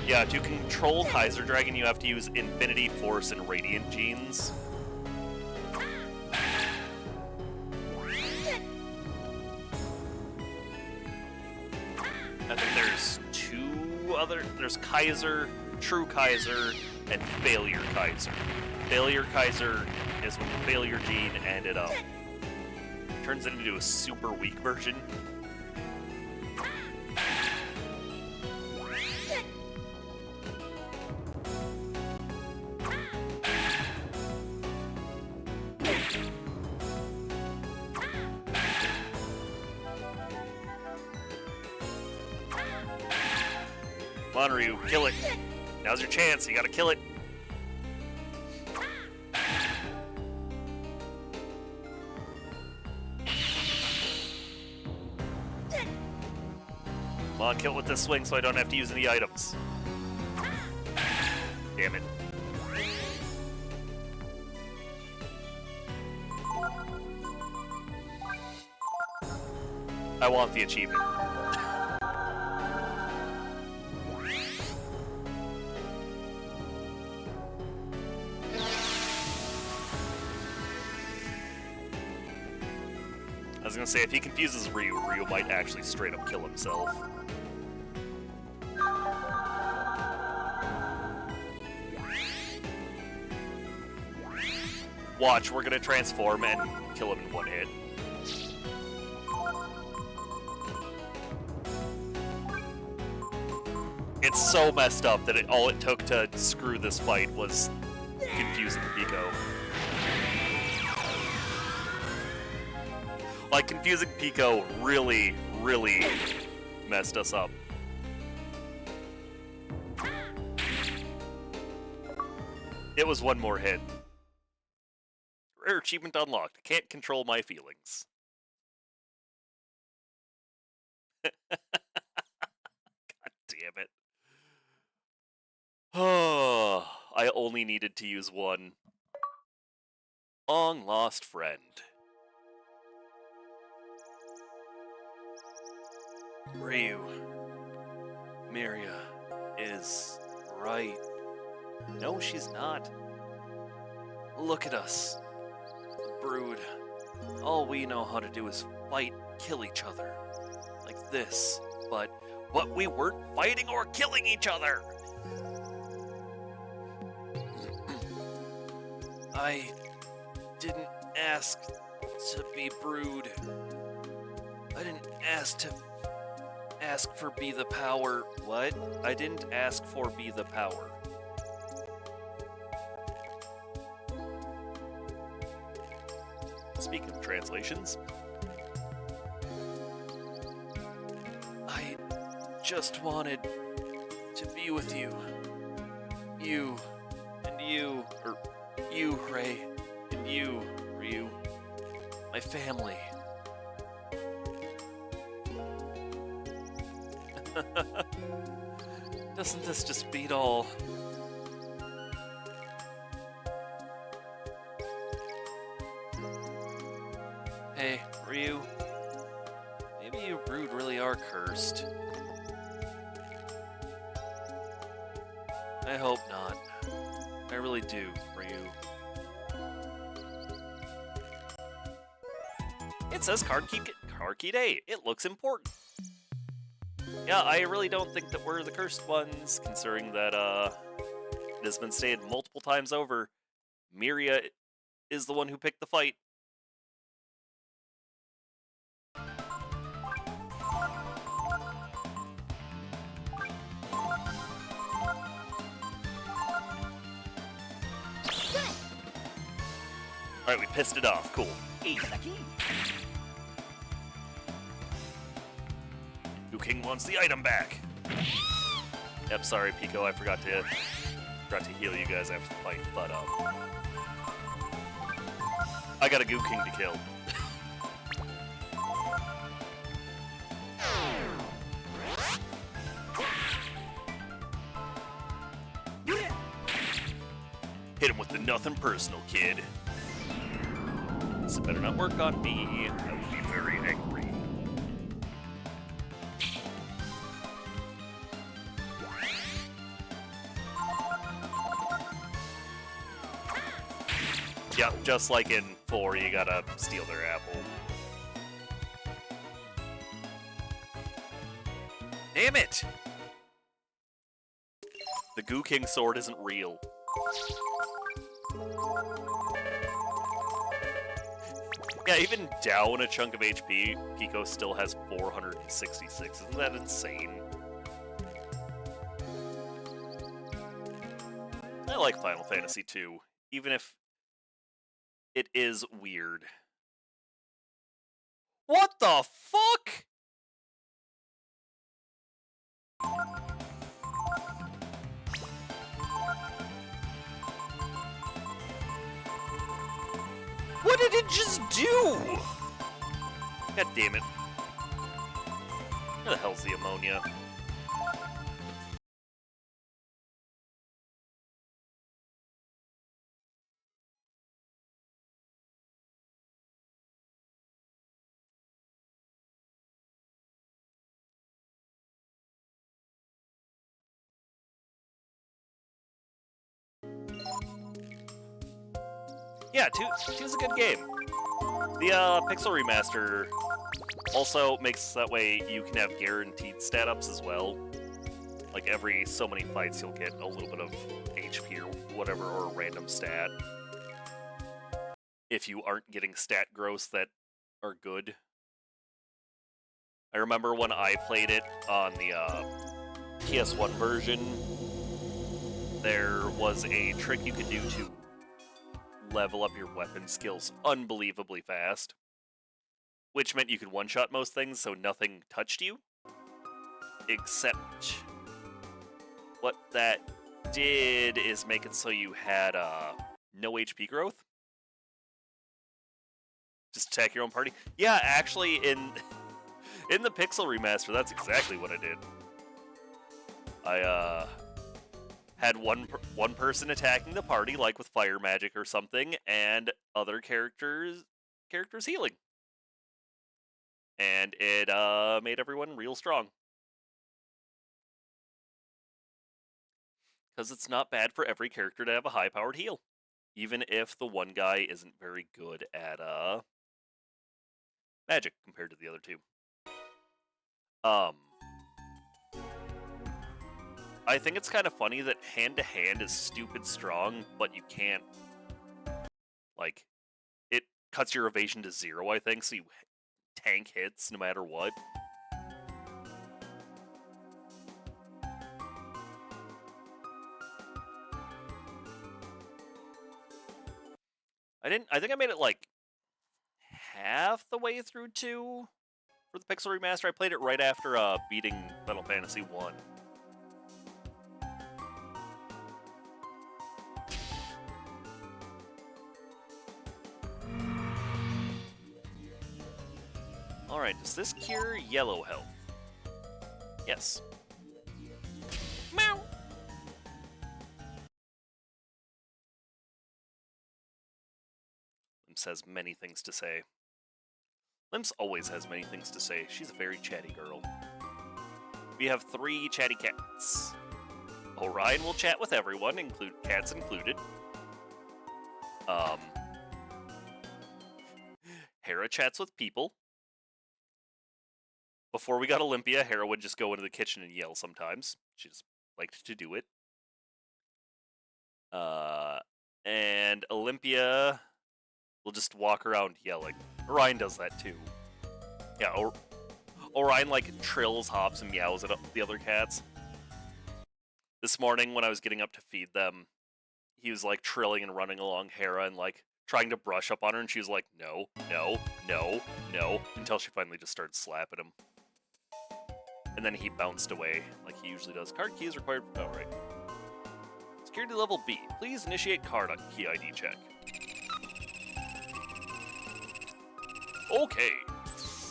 Yeah, to control Kaiser Dragon, you have to use Infinity, Force, and Radiant Genes. I think there's there's Kaiser, True Kaiser, and Failure Kaiser. Failure Kaiser is when the Failure Gene ended up. Turns it into a super weak version. Come on, Ryu, kill it. Now's your chance, you gotta kill it. Come on, kill it with this swing so I don't have to use any items. Damn it. I want the achievement. I was gonna say, if he confuses Ryu, Ryu might actually straight up kill himself. Watch, we're gonna transform and kill him in one hit. It's so messed up that all it took to screw this fight was confusing Pico. Like, confusing Pico really, really messed us up. It was one more hit. Rare achievement unlocked. Can't control my feelings. God damn it. Oh, I only needed to use one. Long lost friend. Ryu. Miria is right. No, she's not. Look at us. The Brood. All we know how to do is fight, kill each other. Like this. But we weren't fighting or killing each other! I didn't ask to be Brood. I didn't ask for be the power. What? I didn't ask for be the power. Speaking of translations, I just wanted to be with you. You, and you, or you, Rei, and you, Ryu. My family. Doesn't this just beat all? Hey, Ryu. Maybe you Brood really are cursed. I hope not. I really do, Ryu. It says card key day. It looks important. Yeah, I really don't think that we're the cursed ones, considering that it has been stated multiple times over. Miria is the one who picked the fight. Alright, we pissed it off. Cool. King wants the item back. Yep, sorry, Pico, I forgot to heal you guys after the fight, but I got a Goo King to kill. Hit him with the nothing personal, kid. This better not work on me. I will be very angry. Yeah, just like in 4, you gotta steal their apple. Damn it! The Goo King sword isn't real. Yeah, even down a chunk of HP, Pico still has 466. Isn't that insane? I like Final Fantasy II, even if it is weird. What the fuck? What did it just do? God damn it. Where the hell's the ammonia? Yeah, two's a good game. The Pixel Remaster also makes that way you can have guaranteed stat ups as well. Like every so many fights, you'll get a little bit of HP or whatever, or a random stat. If you aren't getting stat growths that are good. I remember when I played it on the PS1 version, there was a trick you could do to level up your weapon skills unbelievably fast, which meant you could one-shot most things, so nothing touched you. Except what that did is make it so you had no HP growth. Just attack your own party. Yeah, actually, in the Pixel Remaster, that's exactly what I did. I had one person attacking the party, like with fire magic or something, and other characters healing. And it made everyone real strong. Because it's not bad for every character to have a high-powered heal, even if the one guy isn't very good at magic compared to the other two. I think it's kind of funny that hand-to-hand is stupid strong, but you can't, like, it cuts your evasion to 0, I think, so you tank hits no matter what. I think I made it, like, half the way through 2 for the Pixel Remaster. I played it right after beating Final Fantasy 1. Alright, does this cure yellow health? Yes. Meow! Limps has many things to say. Limps always has many things to say. She's a very chatty girl. We have 3 chatty cats. Orion will chat with everyone, cats included. Hera chats with people. Before we got Olympia, Hera would just go into the kitchen and yell sometimes. She just liked to do it. And Olympia will just walk around yelling. Orion does that too. Yeah, Orion like trills, hops, and meows at the other cats. This morning when I was getting up to feed them, he was like trilling and running along Hera and like trying to brush up on her, and she was like, no, no, no, no, until she finally just started slapping him. And then he bounced away, like he usually does. Card key is required. Oh, right. Security level B. Please initiate card key ID check. Okay.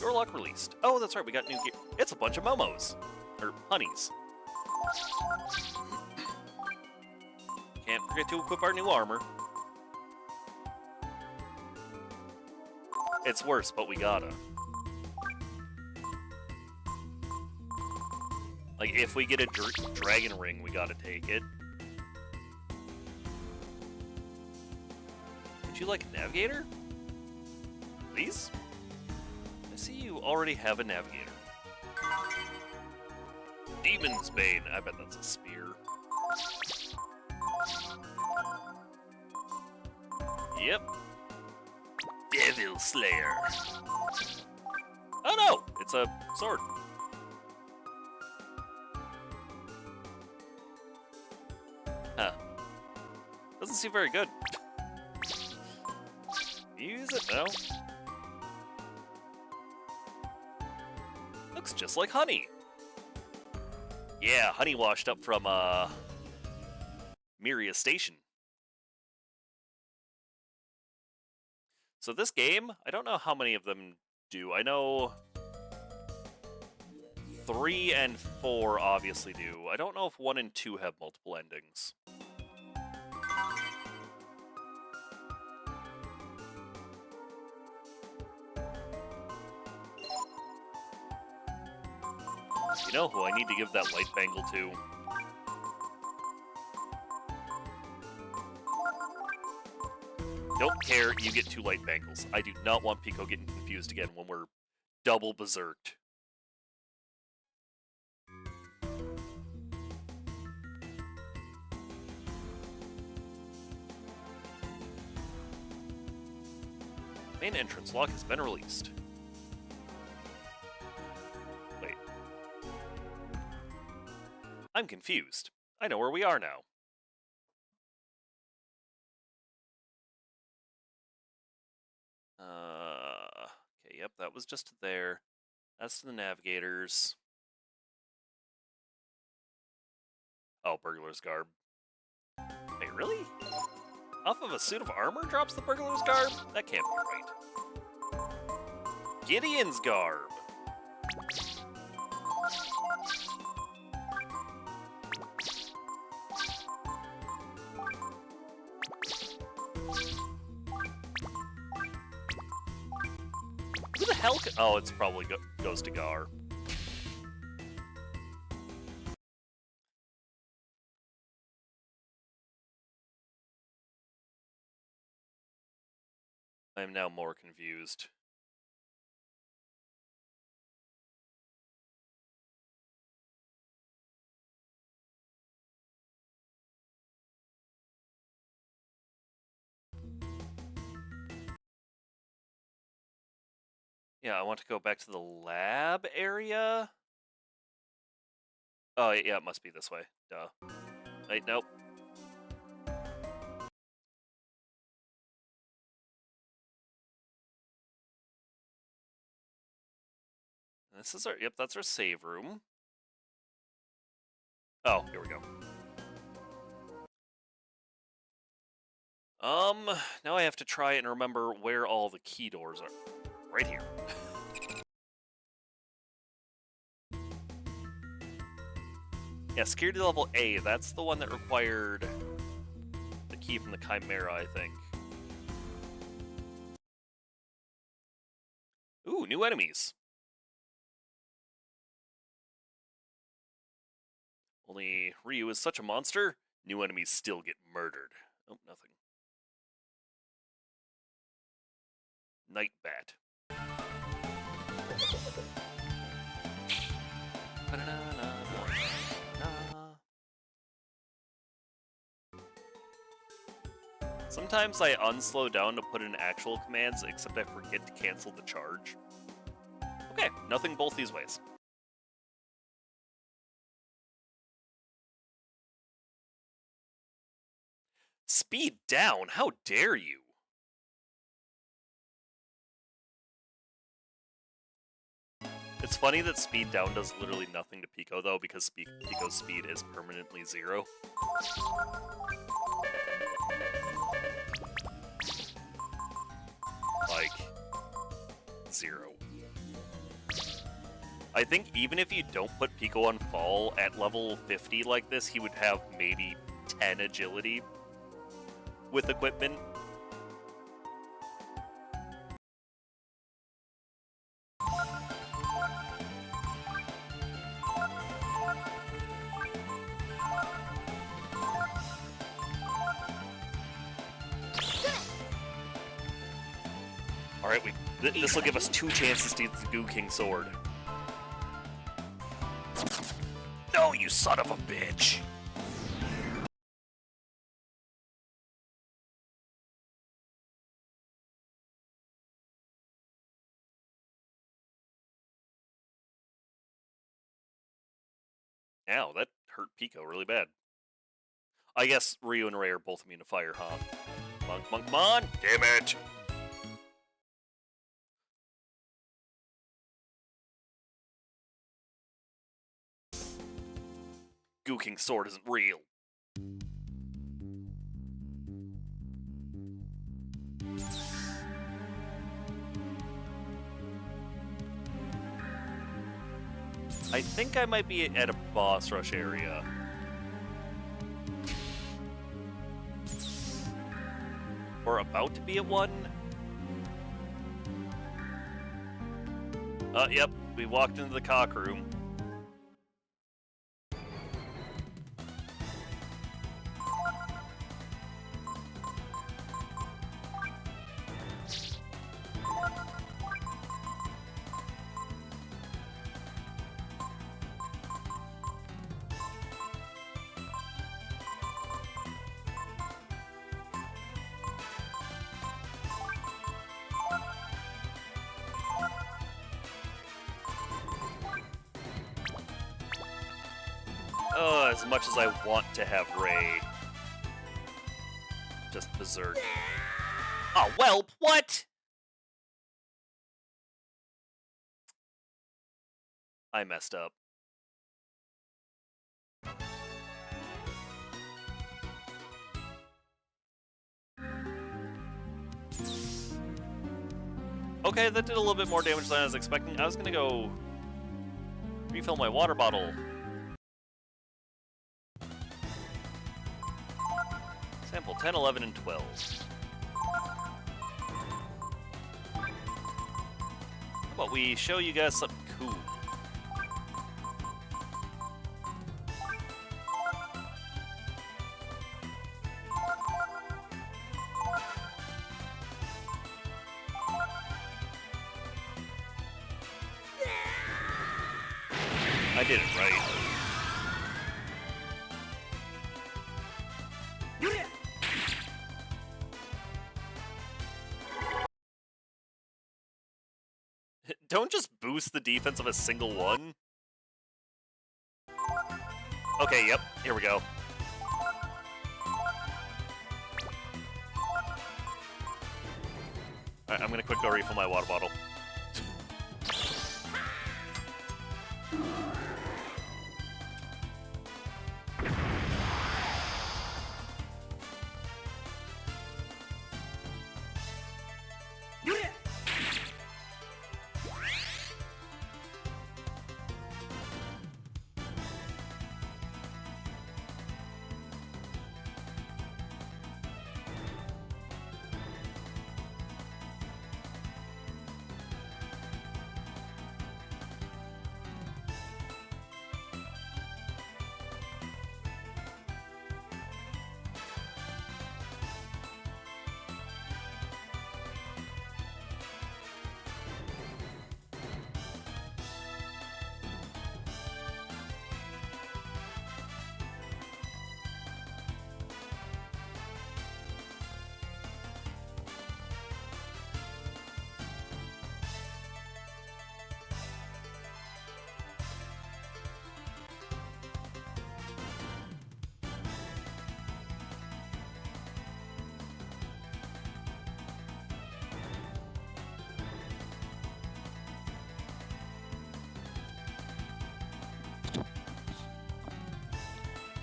Door lock released. Oh, that's right, we got new gear. It's a bunch of Momos. Or honeys. Can't forget to equip our new armor. It's worse, but we gotta. Like, if we get a dragon ring, we gotta take it. Would you like a navigator? Please? I see you already have a navigator. Demon's Bane. I bet that's a spear. Yep. Devil Slayer. Oh no! It's a sword. Huh. Doesn't seem very good. Use it? No. Looks just like honey. Yeah, honey washed up from, Miria Station. So this game, I don't know how many of them do. I know 3 and 4 obviously do. I don't know if 1 and 2 have multiple endings. You know who I need to give that light bangle to? Don't care, you get 2 light bangles. I do not want Pico getting confused again when we're double berserked. Main entrance lock has been released. Wait. I'm confused. I know where we are now. Okay, yep, that was just there. That's the navigators. Oh, burglar's garb. Wait, really? Off of a suit of armor drops the burglar's garb? That can't be right. Gideon's garb. Who the hell? Oh, it's probably goes to Gar. I am now more confused. Yeah, I want to go back to the lab area. Oh, yeah, it must be this way. Duh. Wait, nope. This is our, yep, that's our save room. Oh, here we go. Now I have to try and remember where all the key doors are. Right here. Yeah, security level A, that's the one that required the key from the Chimera, I think. Ooh, new enemies. Only Ryu is such a monster, new enemies still get murdered. Oh, nothing. Night Bat. Sometimes I unslow down to put in actual commands, except I forget to cancel the charge. Okay, nothing both these ways. Speed down? How dare you? It's funny that speed down does literally nothing to Pico, though, because Pico's speed is permanently 0. Like, 0. I think even if you don't put Pico on fall at level 50 like this, he would have maybe 10 agility with equipment. Alright, this will give us 2 chances to use the Goo King sword. No, you son of a bitch! Ow, that hurt Pico really bad. I guess Ryu and Ray are both immune to fire, huh? Come on! Damn it! Goo King sword isn't real. I think I might be at a boss rush area. Or about to be at one. Yep, we walked into the cock room. As much as I want to have Ray just berserk. Oh, Whelp, what? I messed up. Okay, that did a little bit more damage than I was expecting. I was gonna go refill my water bottle. Sample 10, 11, and 12. How about we show you guys something cool? I did it right. Don't just boost the defense of a single one. Okay, yep, here we go. Alright, I'm gonna quick go refill my water bottle.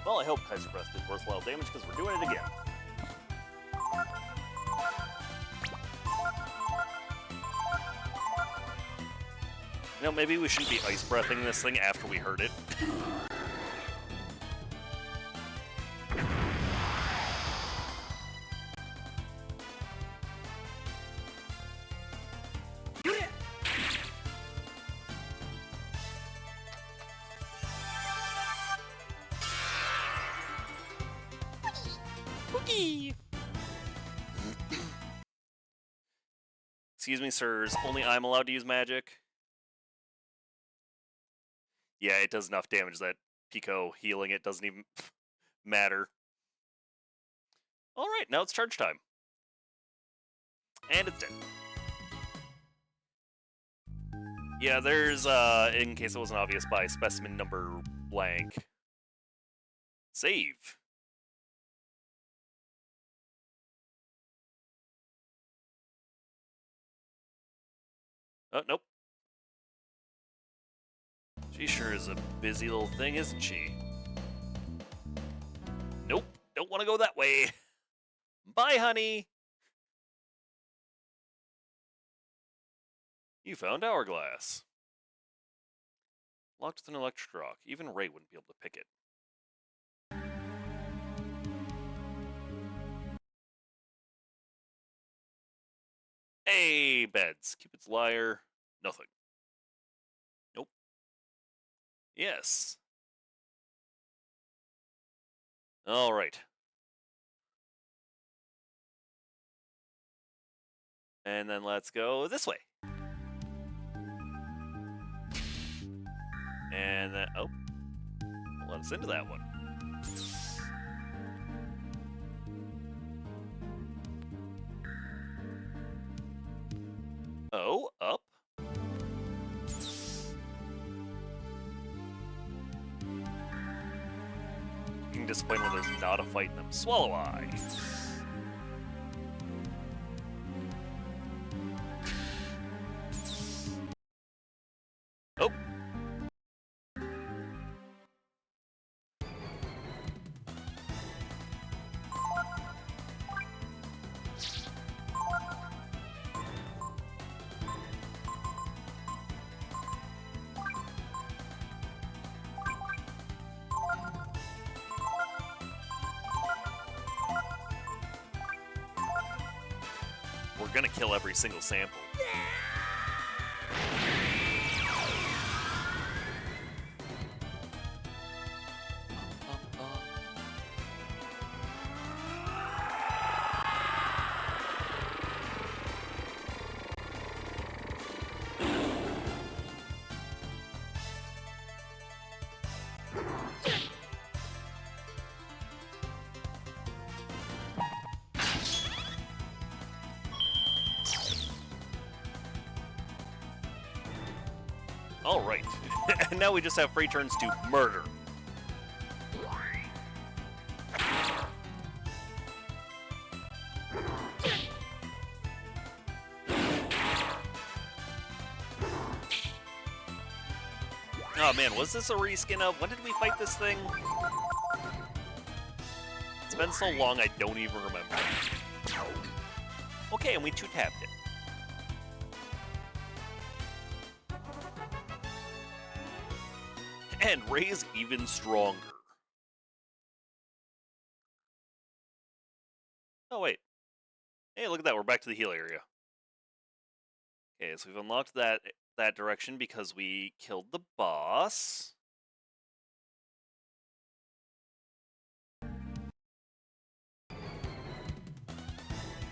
Well, I hope Kaiser Breath did worthwhile damage, because we're doing it again. You know, maybe we shouldn't be ice breathing this thing after we heard it. Excuse me, sirs. Only I'm allowed to use magic. Yeah, it does enough damage that Pico healing it doesn't even matter. Alright, now it's charge time. And it's dead. Yeah, there's, in case it wasn't obvious, by specimen number blank. Save. Oh, nope. She sure is a busy little thing, isn't she? Nope, don't want to go that way. Bye, honey. You found Hourglass. Locked with an electric rock. Even Ray wouldn't be able to pick it. Hey, beds. Cupid's lyre. Nothing. Nope. Yes. All right. And then let's go this way. And then, oh, let us into that one. Oh, up. disappointed when there's not a fight in them. Swallow Eye. Oh. We're gonna kill every single sample. All right, and now we just have free turns to murder. Oh man, was this a reskin of, when did we fight this thing? It's been so long I don't even remember. Okay, and we two-tapped it. And Ray's even stronger. Oh, wait. Hey, look at that. We're back to the heal area. Okay, so we've unlocked that direction because we killed the boss.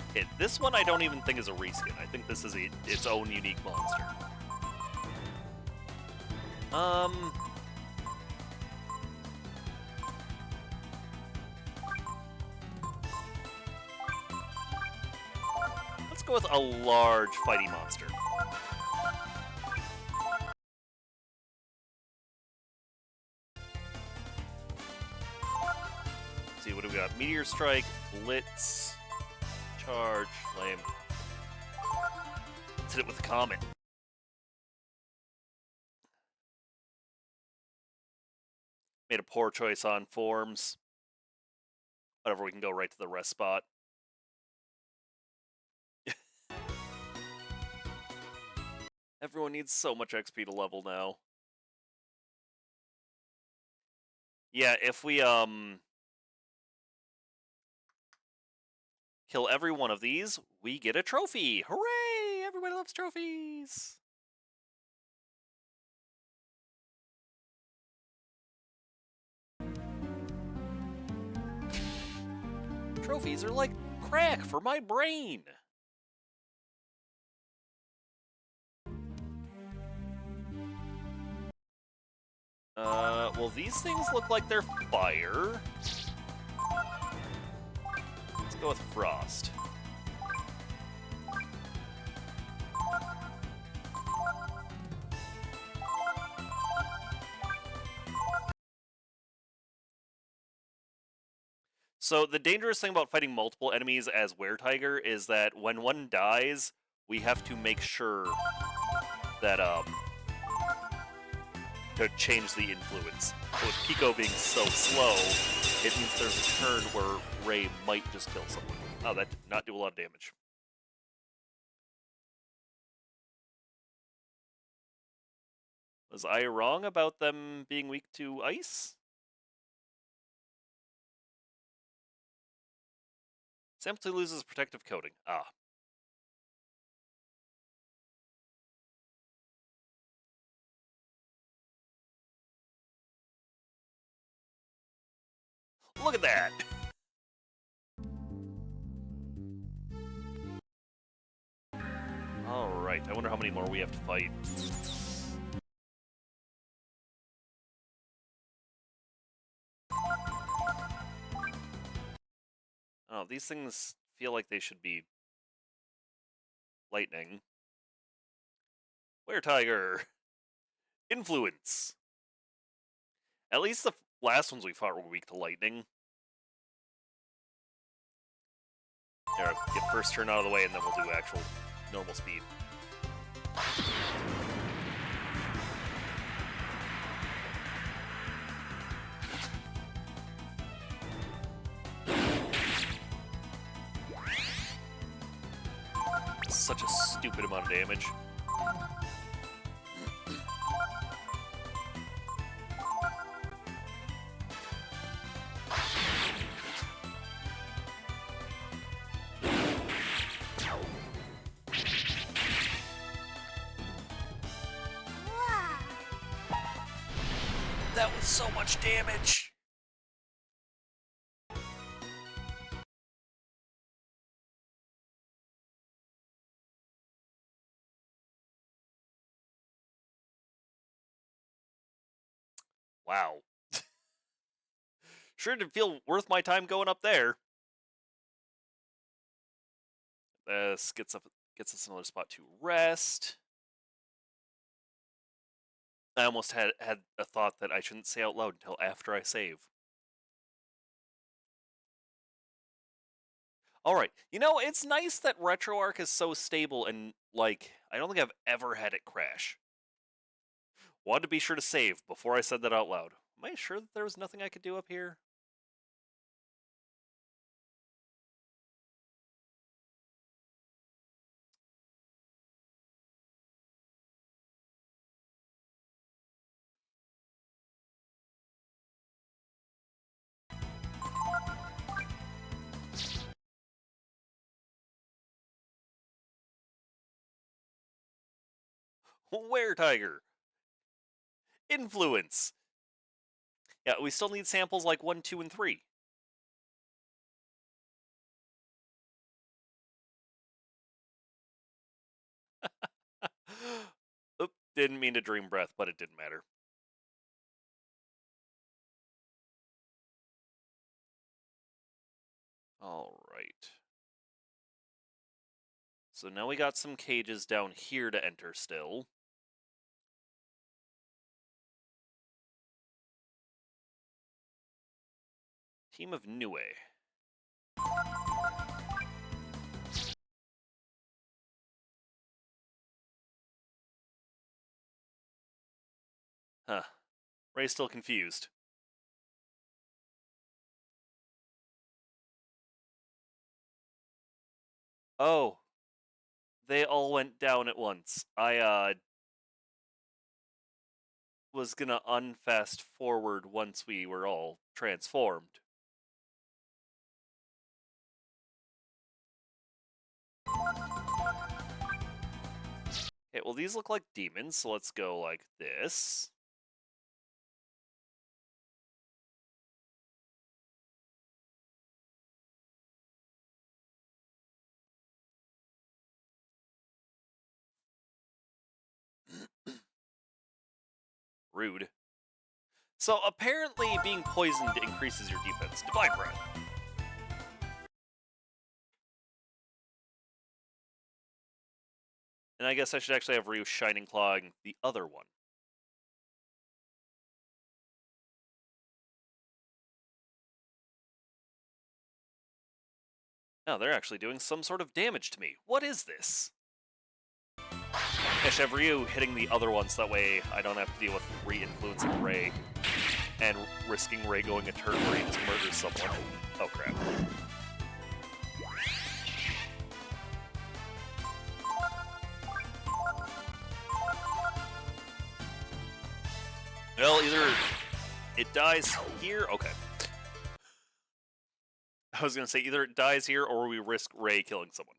Okay, this one I don't even think is a reskin. I think this is its own unique monster. Let's go with a large fighting monster. Let's see, what do we got? Meteor Strike, Blitz, Charge, lame. Let's hit it with a Comet. Made a poor choice on forms. Whatever, we can go right to the rest spot. Everyone needs so much XP to level now. Yeah, if we, kill every one of these, we get a trophy! Hooray! Everybody loves trophies! Trophies are like crack for my brain! Well, these things look like they're fire. Let's go with Frost. So the dangerous thing about fighting multiple enemies as Were-Tiger is that when one dies, we have to make sure that, to change the influence. So with Pico being so slow, it means there's a turn where Ray might just kill someone. Oh, that did not do a lot of damage. Was I wrong about them being weak to ice? Simply loses protective coating. Ah. Look at that! Alright, I wonder how many more we have to fight. Oh, these things feel like they should be lightning. Were-Tiger! Influence! At least the last ones we fought were weak to lightning. Or get first turn out of the way, and then we'll do actual normal speed. Such a stupid amount of damage. That was so much damage! Wow. Sure didn't feel worth my time going up there. This gets us another spot to rest. I almost had a thought that I shouldn't say out loud until after I save. Alright, you know, it's nice that RetroArch is so stable and, like, I don't think I've ever had it crash. Wanted to be sure to save before I said that out loud. Am I sure that there was nothing I could do up here? Were Tiger! Influence! Yeah, we still need samples like 1, 2, and 3. Oop, didn't mean to dream breath, but it didn't matter. Alright. So now we got some cages down here to enter still. Team of Nue. Huh. Ray's still confused. Oh. They all went down at once. I, was gonna unfast forward once we were all transformed. Okay, well these look like demons, so let's go like this. Rude. So apparently being poisoned increases your defense. Divine Breath. And I guess I should actually have Ryu Shining Clawing the other one. Now they're actually doing some sort of damage to me. What is this? I should have Ryu hitting the other ones, that way I don't have to deal with re-influencing Ray and risking Ray going a turn where he just murders someone. Oh crap. Well, either it dies here. Okay. I was gonna say either it dies here or we risk Ray killing someone.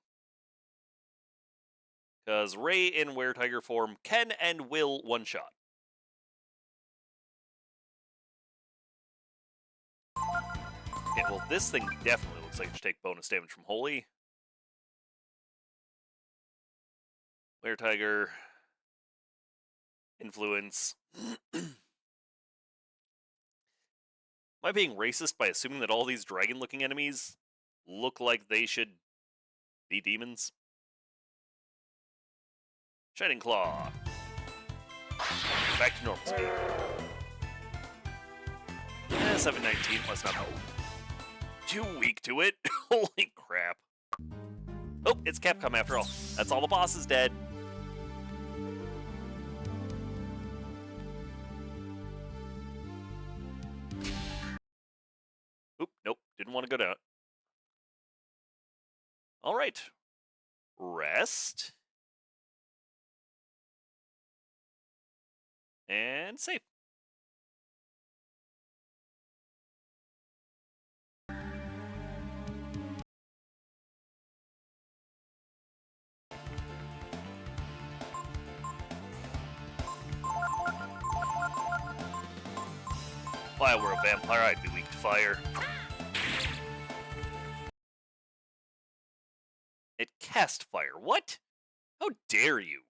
Because Ray in Were Tiger form can and will one-shot. Okay, well this thing definitely looks like it should take bonus damage from Holy. Were Tiger. Influence. Am I being racist by assuming that all these dragon-looking enemies look like they should be demons? Shining Claw. Back to normal speed. 719, let's not go too weak to it. Holy crap. Oh, it's Capcom after all. That's all the boss is dead. Oop, nope, didn't want to go down. All right. Rest. And save. If I were a vampire, I'd be weak to fire. It cast fire. What? How dare you?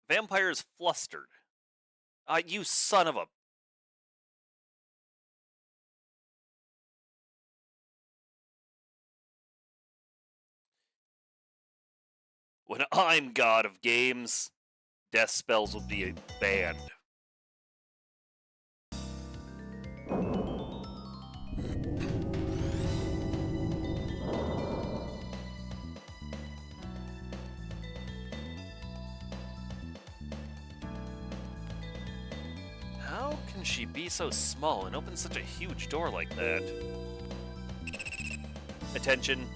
Vampire is flustered. You son of a... When I'm god of games, death spells will be banned. How can she be so small and open such a huge door like that? Attention.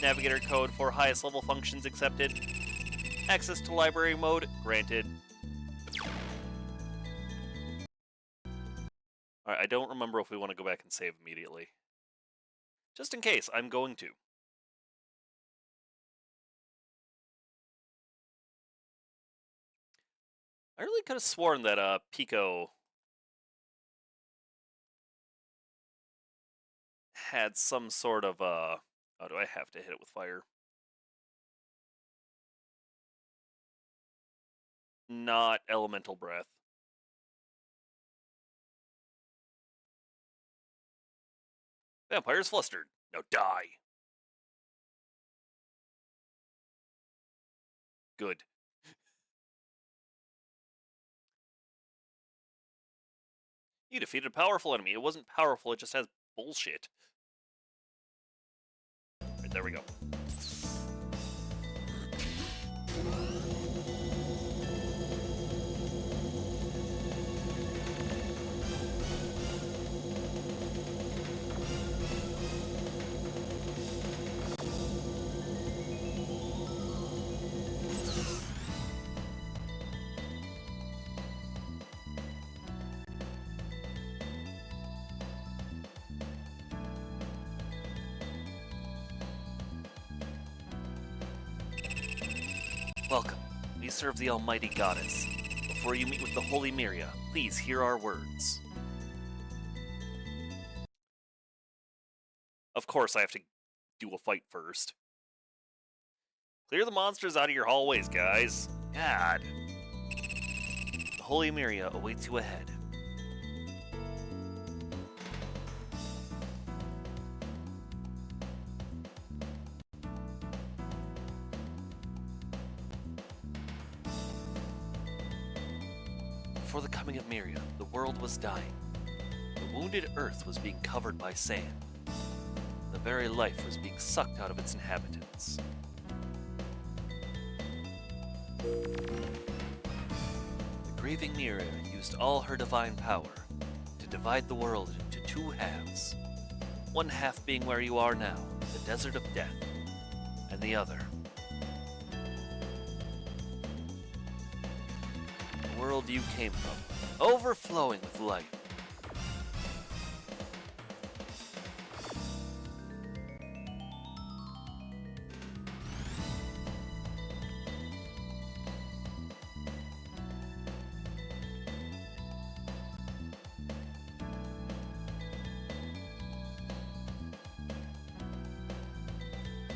Navigator code for highest level functions accepted. Access to library mode granted. Alright, I don't remember if we want to go back and save immediately. Just in case, I'm going to. I really could have sworn that Pico had some sort of oh, do I have to hit it with fire? Not elemental breath. Vampire's flustered. Now die. Good. You defeated a powerful enemy. It wasn't powerful, it just has bullshit. Right, there we go. Welcome. We serve the Almighty Goddess. Before you meet with the Holy Myria, please hear our words. Of course I have to do a fight first. Clear the monsters out of your hallways, guys. God. The Holy Myria awaits you ahead. Before the coming of Myria, the world was dying. The wounded earth was being covered by sand. The very life was being sucked out of its inhabitants. The grieving Myria used all her divine power to divide the world into two halves. One half being where you are now, the desert of death, and the other, the world you came from, overflowing with life.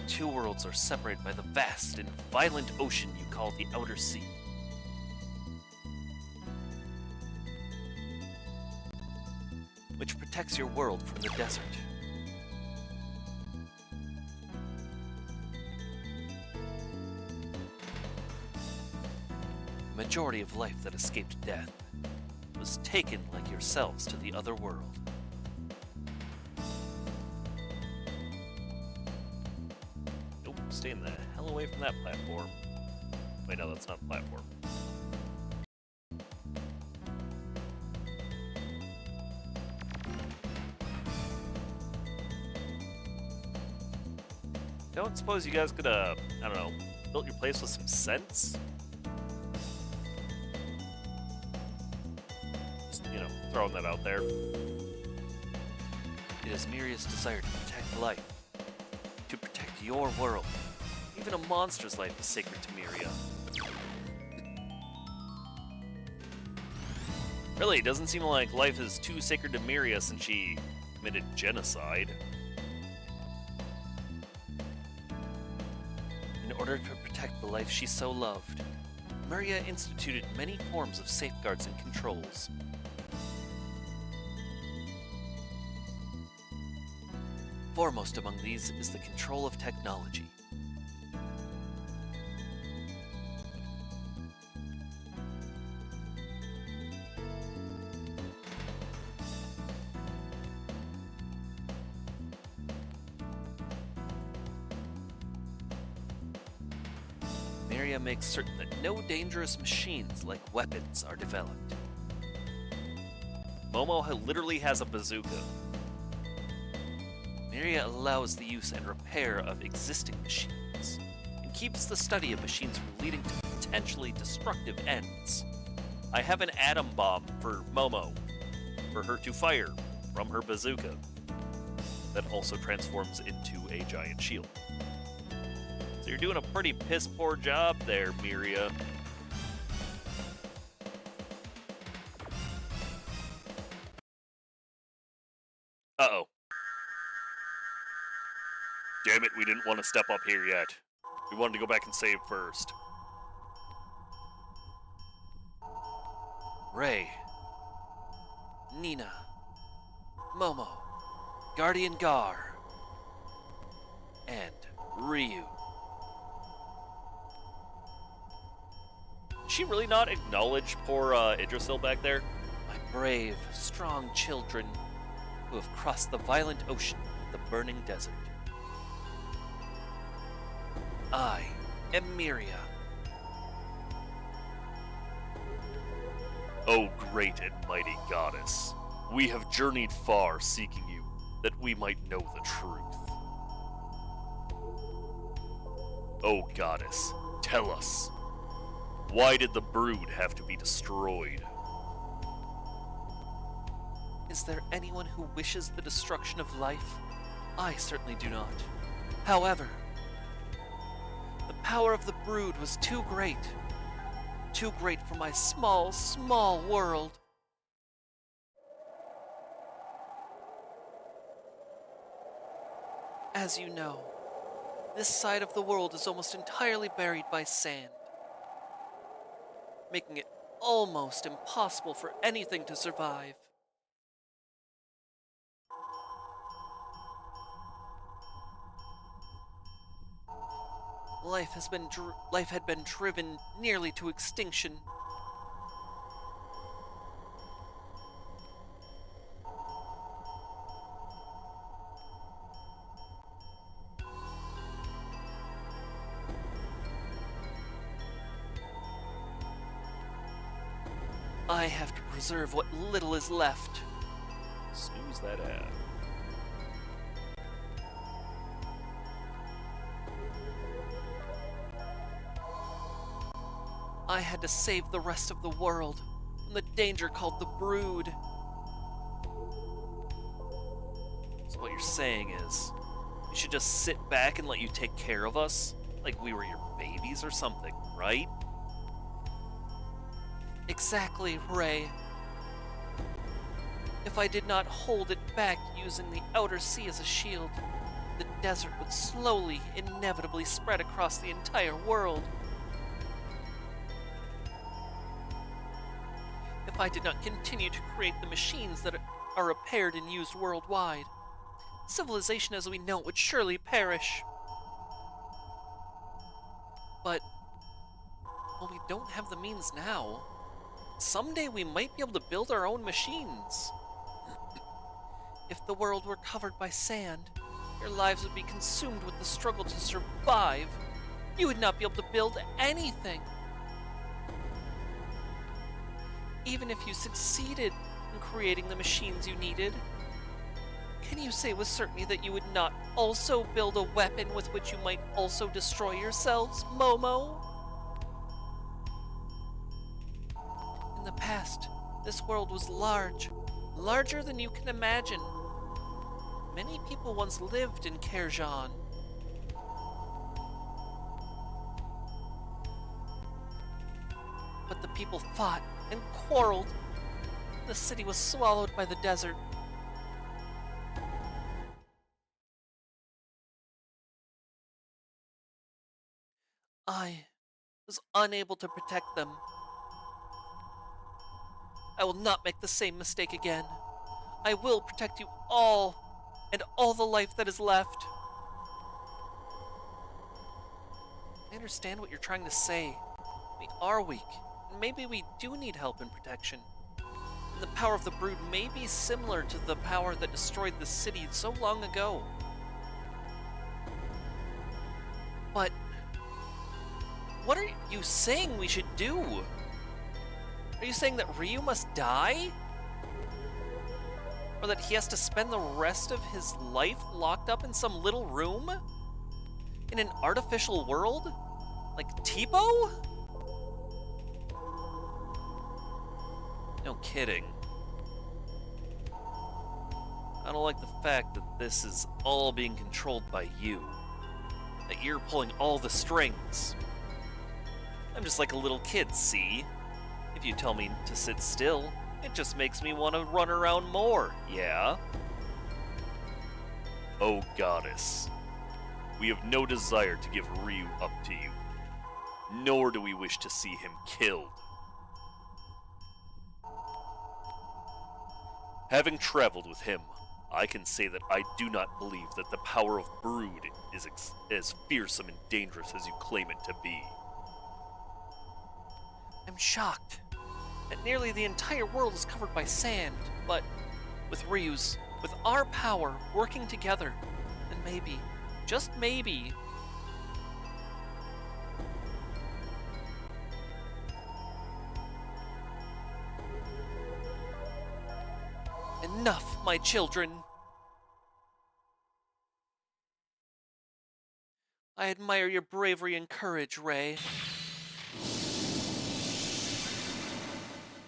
Two worlds are separated by the vast and violent ocean you call the Outer Sea. Which protects your world from the desert. The majority of life that escaped death was taken like yourselves to the other world. staying the hell away from that platform. Wait, no, that's not a platform. Don't suppose you guys could, I don't know, built your place with some sense? Just, you know, throwing that out there. It is Miria's desire to protect life. To protect your world. Even a monster's life is sacred to Miria. Really, it doesn't seem like life is too sacred to Miria since she committed genocide. In order to protect the life she so loved, Miria instituted many forms of safeguards and controls. Foremost among these is the control of technology. Miria makes certain that no dangerous machines like weapons are developed. Momo literally has a bazooka. Miria allows the use and repair of existing machines, and keeps the study of machines from leading to potentially destructive ends. I have an atom bomb for Momo, for her to fire from her bazooka, that also transforms into a giant shield. So you're doing a pretty piss-poor job there, Miria. Uh-oh. Damn it, we didn't want to step up here yet. We wanted to go back and save first. Ray, Nina, Momo, Guardian Gar, and Ryu. Did she really not acknowledge poor Idrisil back there? My brave, strong children who have crossed the violent ocean of the burning desert. I am Miria. O great and mighty goddess, we have journeyed far seeking you, that we might know the truth. O goddess, tell us, why did the brood have to be destroyed? Is there anyone who wishes the destruction of life? I certainly do not. However, the power of the brood was too great. Too great for my small, small world. As you know, this side of the world is almost entirely buried by sand, making it almost impossible for anything to survive. Life had been driven nearly to extinction. I have to preserve what little is left. Snooze that ad. I had to save the rest of the world from the danger called the Brood. So what you're saying is, we should just sit back and let you take care of us? Like we were your babies or something, right? Exactly, Ray. If I did not hold it back using the outer sea as a shield, the desert would slowly, inevitably spread across the entire world. If I did not continue to create the machines that are repaired and used worldwide, civilization as we know it would surely perish. But, well, we don't have the means now. Someday we might be able to build our own machines. If the world were covered by sand, Your lives would be consumed with the struggle to survive. You would not be able to build anything. Even if you succeeded in creating the machines you needed, can you say with certainty that you would not also build a weapon with which you might also destroy yourselves, Momo? In the past, this world was large, larger than you can imagine. Many people once lived in Kerjan. But the people fought and quarreled. The city was swallowed by the desert. I was unable to protect them. I will not make the same mistake again. I will protect you all, and all the life that is left. I understand what you're trying to say. We are weak, and maybe we do need help and protection. And the power of the Brood may be similar to the power that destroyed the city so long ago. But what are you saying we should do? Are you saying that Ryu must die? Or that he has to spend the rest of his life locked up in some little room? In an artificial world? Like Teebo? No kidding. I don't like the fact that this is all being controlled by you. That you're pulling all the strings. I'm just like a little kid, see? If you tell me to sit still, it just makes me want to run around more, yeah? Oh, goddess. We have no desire to give Ryu up to you, nor do we wish to see him killed. Having traveled with him, I can say that I do not believe that the power of Brood is as fearsome and dangerous as you claim it to be. I'm shocked that nearly the entire world is covered by sand, but with our power working together, then maybe, just maybe, enough, my children. I admire your bravery and courage, Ray.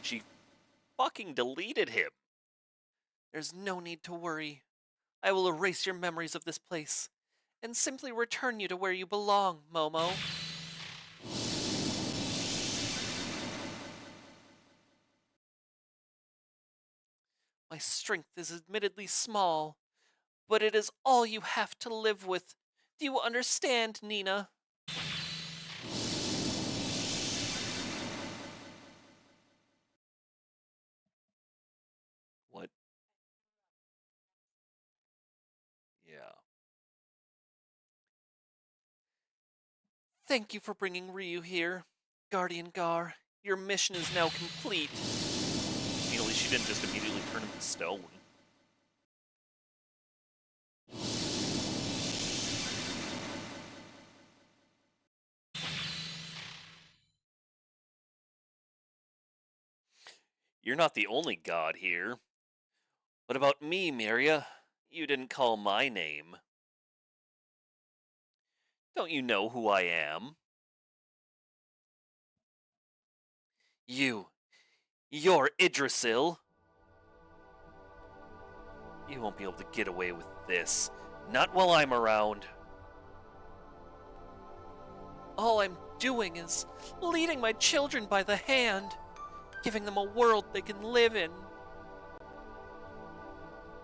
She fucking deleted him. There's no need to worry. I will erase your memories of this place and simply return you to where you belong, Momo. My strength is admittedly small, but it is all you have to live with. Do you understand, Nina? What? Yeah. Thank you for bringing Ryu here, Guardian Gar. Your mission is now complete. I mean, at least she didn't just immediately turn him to stone. You're not the only god here. What about me, Miria? You didn't call my name. Don't you know who I am? You're Idrisil. You won't be able to get away with this. Not while I'm around. All I'm doing is leading my children by the hand, giving them a world they can live in.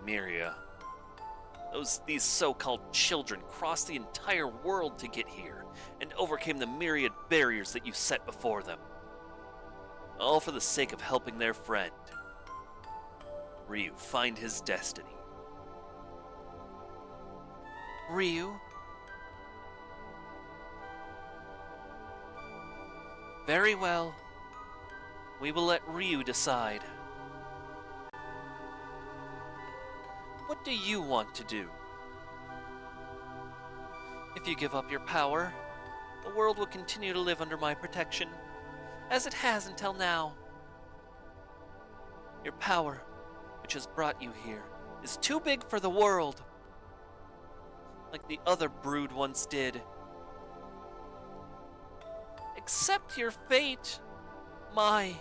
Miria, these so-called children crossed the entire world to get here and overcame the myriad barriers that you set before them. All for the sake of helping their friend. Ryu find his destiny. Ryu? Very well. We will let Ryu decide. What do you want to do? If you give up your power, the world will continue to live under my protection, as it has until now. Your power, which has brought you here, is too big for the world, like the other brood once did. Accept your fate, my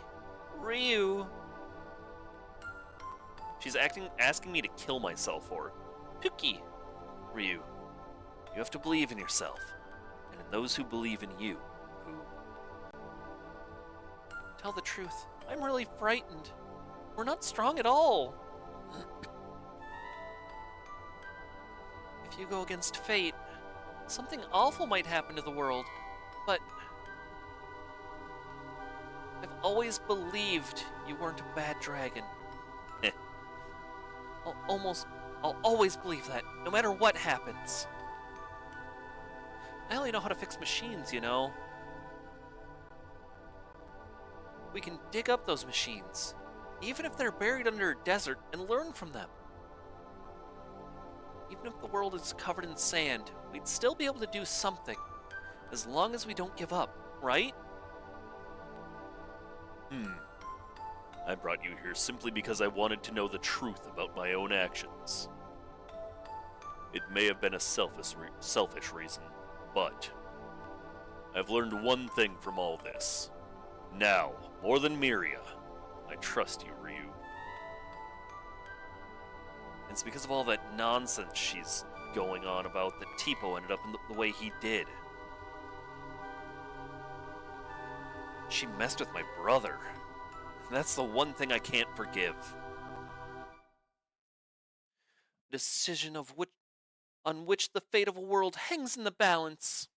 Ryu. She's asking me to kill myself for it. Puki. Ryu, you have to believe in yourself, and in those who believe in you, who... Tell the truth, I'm really frightened. We're not strong at all. If you go against fate, something awful might happen to the world, but... I've always believed you weren't a bad dragon. I'll always believe that, no matter what happens. I only know how to fix machines, you know. We can dig up those machines, even if they're buried under a desert, and learn from them. Even if the world is covered in sand, we'd still be able to do something, as long as we don't give up, right? I brought you here simply because I wanted to know the truth about my own actions. It may have been a selfish reason, but I've learned one thing from all this. Now, more than Miria, I trust you, Ryu. It's because of all that nonsense she's going on about that Teepo ended up in the way he did. She messed with my brother. That's the one thing I can't forgive. Decision on which the fate of a world hangs in the balance.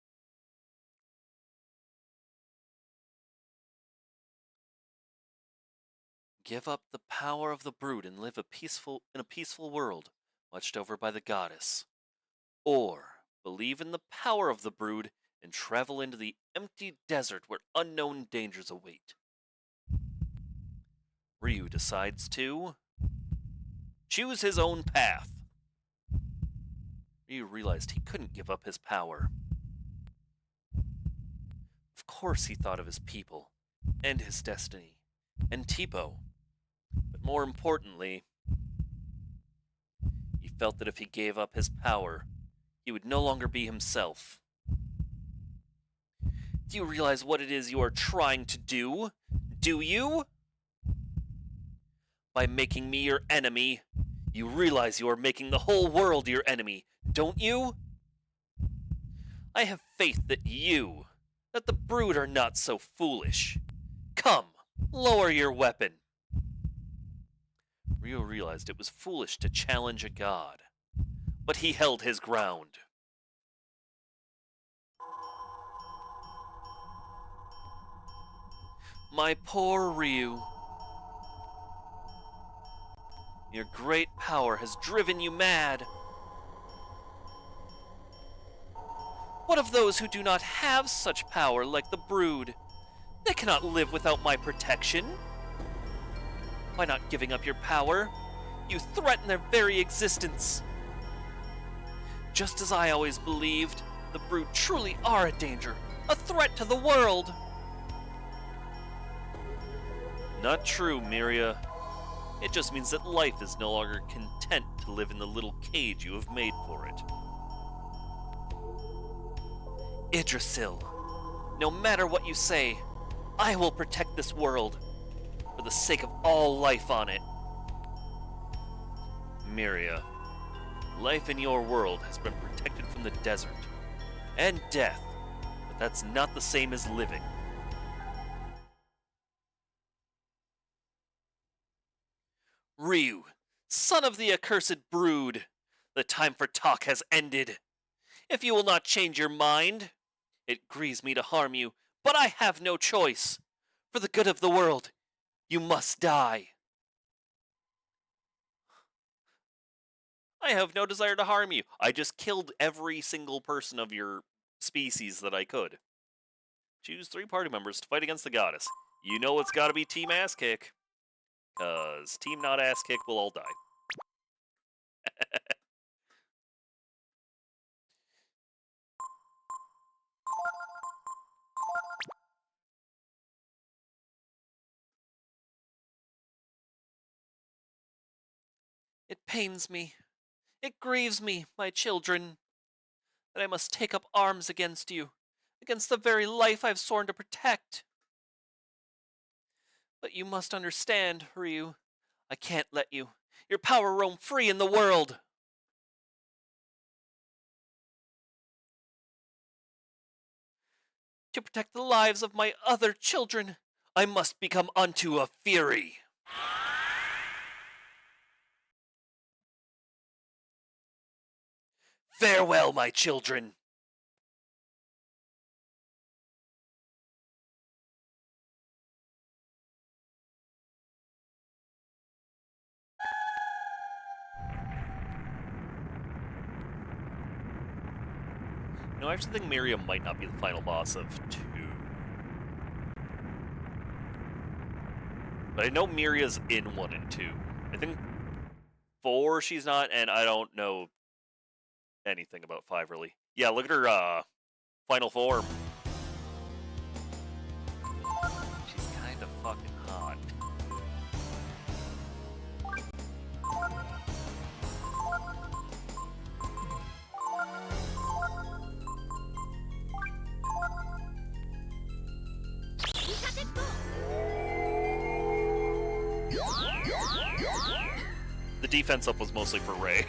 Give up the power of the brood and live in a peaceful world, watched over by the goddess. Or believe in the power of the brood and travel into the empty desert where unknown dangers await. Ryu decides to choose his own path. Ryu realized he couldn't give up his power. Of course he thought of his people, and his destiny, and Teepo. But more importantly, he felt that if he gave up his power, he would no longer be himself. Do you realize what it is you are trying to do? Do you? By making me your enemy, you realize you are making the whole world your enemy, don't you? I have faith that the brood are not so foolish. Come, lower your weapon. Ryu realized it was foolish to challenge a god, but he held his ground. My poor Ryu. Your great power has driven you mad. What of those who do not have such power like the brood? They cannot live without my protection. By not giving up your power, you threaten their very existence. Just as I always believed, the brood truly are a danger, a threat to the world. Not true, Miria. It just means that life is no longer content to live in the little cage you have made for it. Yggdrasil, no matter what you say, I will protect this world, for the sake of all life on it. Miria, life in your world has been protected from the desert and death, but that's not the same as living. Ryu, son of the accursed brood, the time for talk has ended. If you will not change your mind, it grieves me to harm you, but I have no choice. For the good of the world, you must die. I have no desire to harm you. I just killed every single person of your species that I could. Choose 3 party members to fight against the goddess. You know it's gotta be Team Ass Kick. 'Cause Team Not Ass Kick will all die. pains me. It grieves me, my children, that I must take up arms against you, against the very life I've sworn to protect. But you must understand, Ryu. I can't let you. Your power roam free in the world. To protect the lives of my other children, I must become unto a fury. Farewell, my children. No, I actually think Miriam might not be the final boss of 2. But I know Miria's in 1 and 2. I think 4 she's not, and I don't know anything about 5 really. Yeah, look at her final form. She's kind of fucking hot. The defense up was mostly for Ray.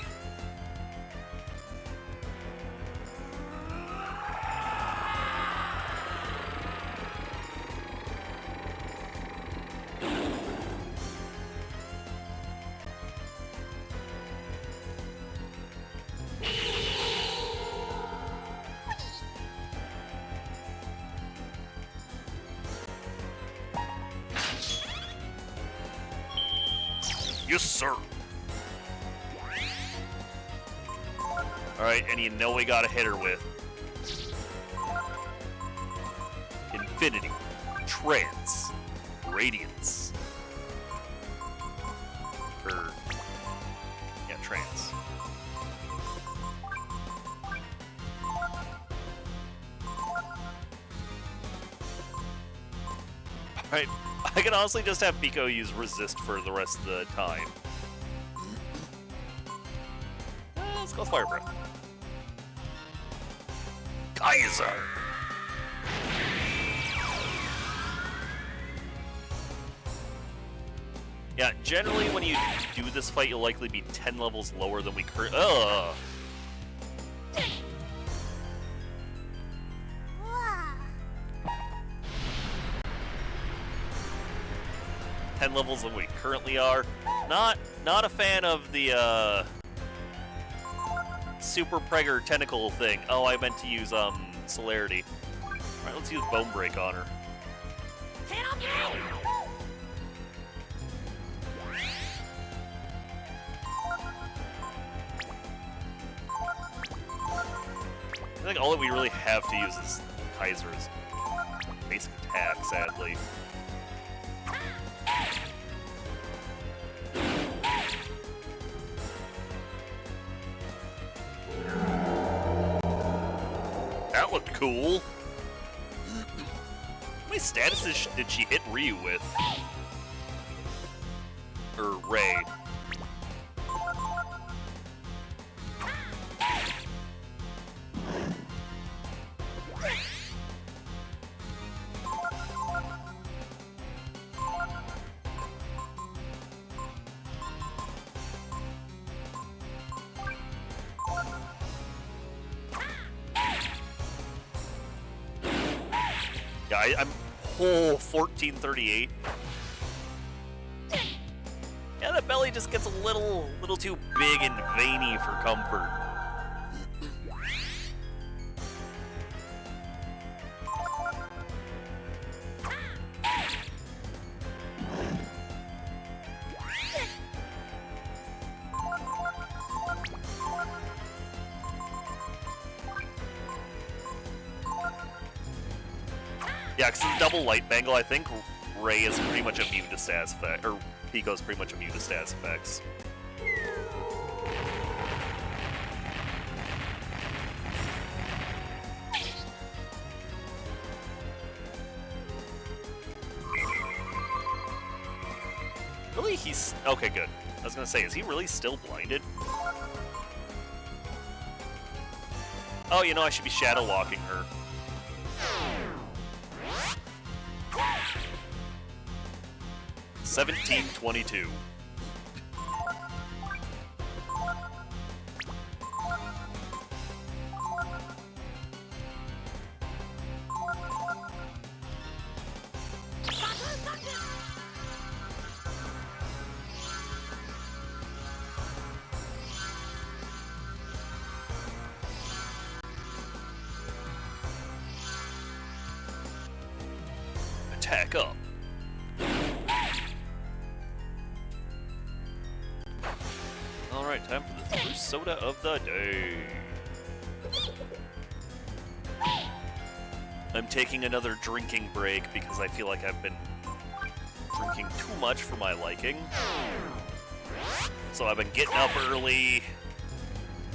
Yes, sir. Alright, and you know we gotta hit her with Infinity, Trance, Radiance. Yeah, Trance. Alright, I can honestly just have Pico use Resist for the rest of the time. Let's go Fire Breath. Kaiser! Yeah, generally when you do this fight, you'll likely be 10 levels lower than we currently. 10 levels than we currently are. Not a fan of the Super Pregger tentacle thing. Oh, I meant to use Celerity. Alright, let's use Bone Break on her. I think all that we really have to use is Kaiser's basic attack, sadly. That looked cool. How many statuses did she hit Ryu with? Or Ray? Yeah, I'm 1438. Yeah, that belly just gets a little too big and veiny for comfort. Yeah, because the double light bangle, I think Ray is pretty much immune to status effects, or Pico's pretty much immune to status effects. Really? He's... okay, good. I was gonna say, is he really still blinded? Oh, you know, I should be shadow walking her. $17.22. Attack up. Alright, time for the first soda of the day. I'm taking another drinking break because I feel like I've been drinking too much for my liking. So I've been getting up early,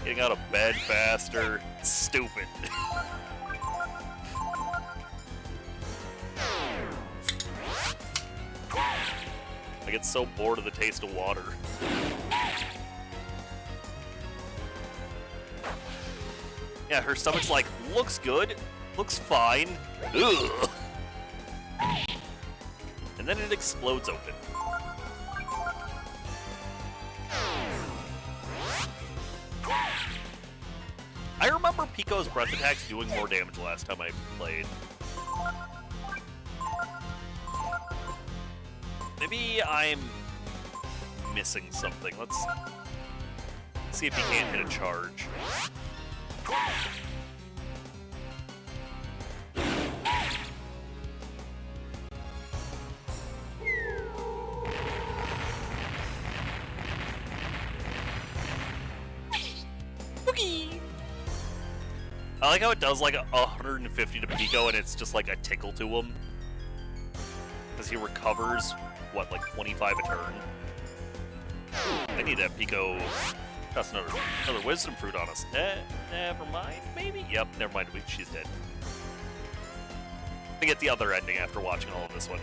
getting out of bed faster. It's stupid. I get so bored of the taste of water. Yeah, her stomach's like, looks good, looks fine, ugh. And then it explodes open. I remember Pico's breath attacks doing more damage last time I played. Maybe I'm missing something. Let's see if he can't hit a charge. Boogie! I like how it does like 150 to Pico and it's just like a tickle to him. Because he recovers, what, like 25 a turn? I need that Pico. That's another wisdom fruit on us. Never mind, maybe? Yep, never mind. She's dead. I get the other ending after watching all of this one.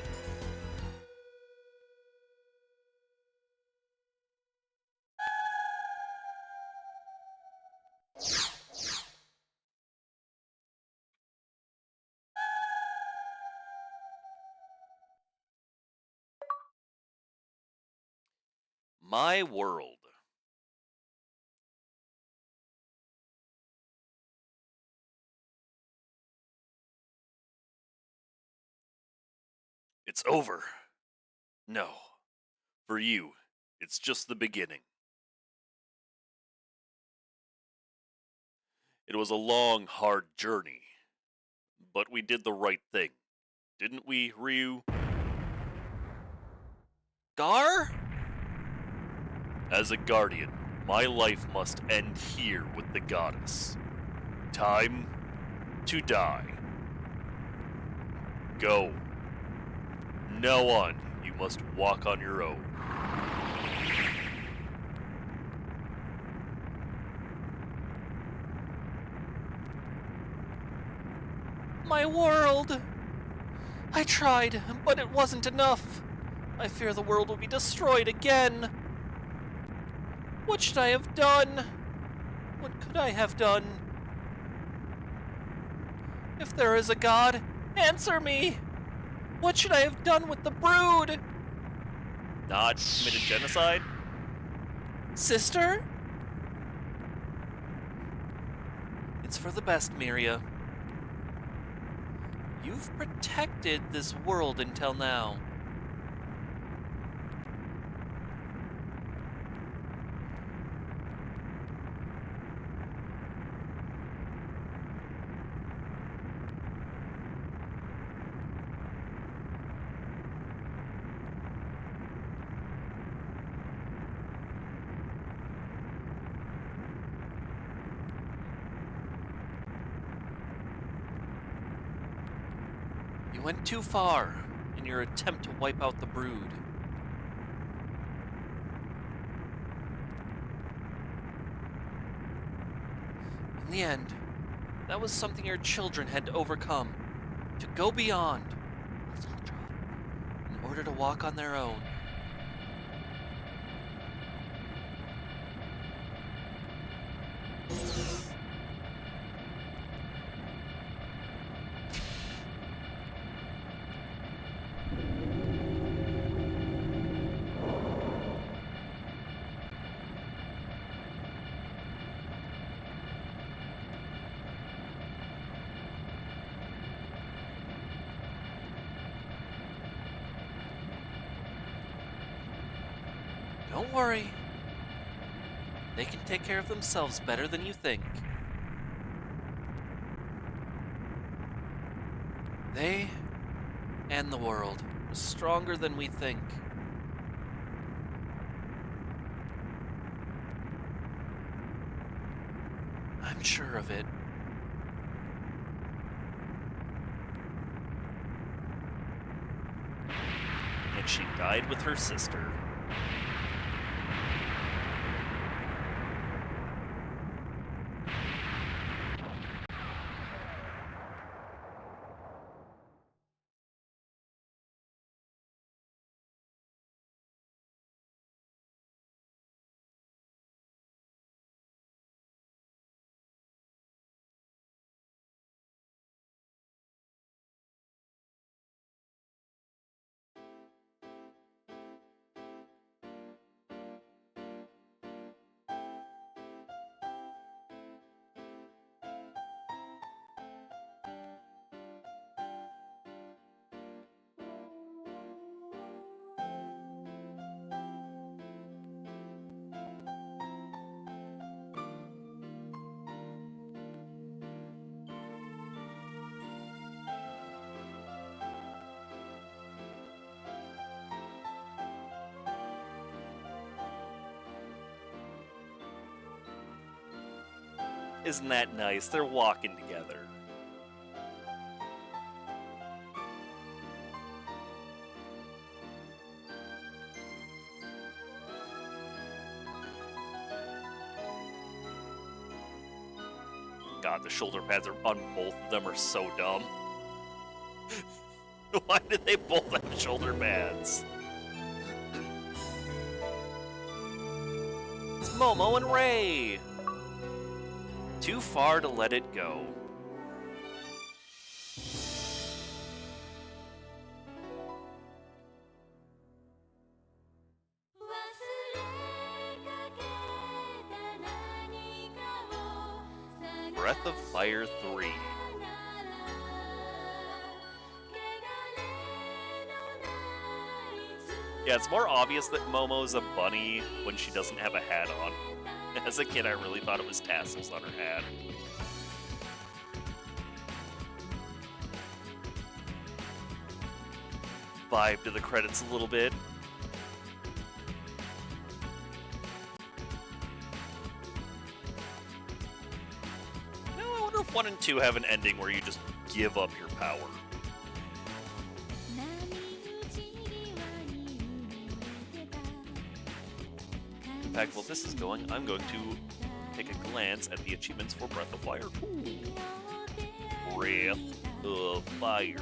My world. It's over. No. For you, it's just the beginning. It was a long, hard journey. But we did the right thing. Didn't we, Ryu? Gar? As a guardian, my life must end here with the goddess. Time to die. Go. Now on, you must walk on your own. My world! I tried, but it wasn't enough. I fear the world will be destroyed again. What should I have done? What could I have done? If there is a god, answer me! What should I have done with the brood? Not committed genocide? Sister? It's for the best, Miria. You've protected this world until now. You went too far in your attempt to wipe out the brood. In the end, that was something your children had to overcome, to go beyond in order to walk on their own. Don't worry. They can take care of themselves better than you think. They and the world are stronger than we think. I'm sure of it. And she died with her sister. Isn't that nice? They're walking together. God, the shoulder pads on both of them are so dumb. Why did they both have shoulder pads? It's Momo and Ray! Too far to let it go. Breath of Fire 3. Yeah, it's more obvious that Momo's a bunny when she doesn't have a hat on. As a kid, I really thought it was tassels on her hat. Vibe to the credits a little bit. Now, I wonder if 1 and 2 have an ending where you just give up your power. In fact, while this is going, I'm going to take a glance at the achievements for Breath of Fire. Ooh. Breath of Fire.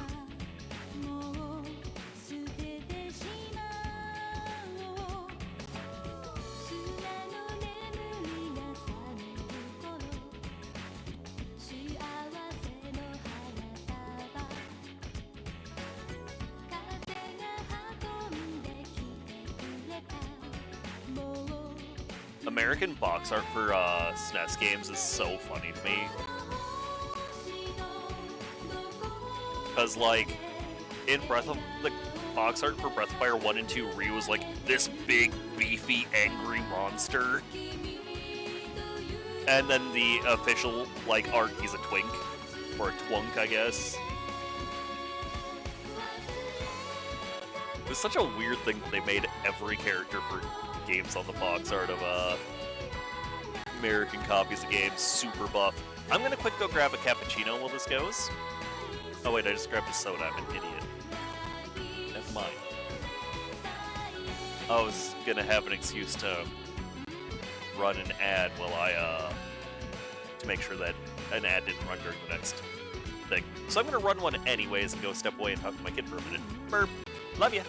American box art for SNES games is so funny to me. Because, like, in Breath of... the box art for Breath of Fire 1 and 2, Ryu was like this big, beefy, angry monster. And then the official, like, art, he's a twink. Or a twunk, I guess. It was such a weird thing that they made every character for games on the box art of American copies of games super buff. I'm gonna quick go grab a cappuccino while this goes. Oh wait, I just grabbed a soda, I'm an idiot. Never mind. I was gonna have an excuse to run an ad while to make sure that an ad didn't run during the next thing. So I'm gonna run one anyways and go step away and talk to my kid for a minute. Burp. Love ya.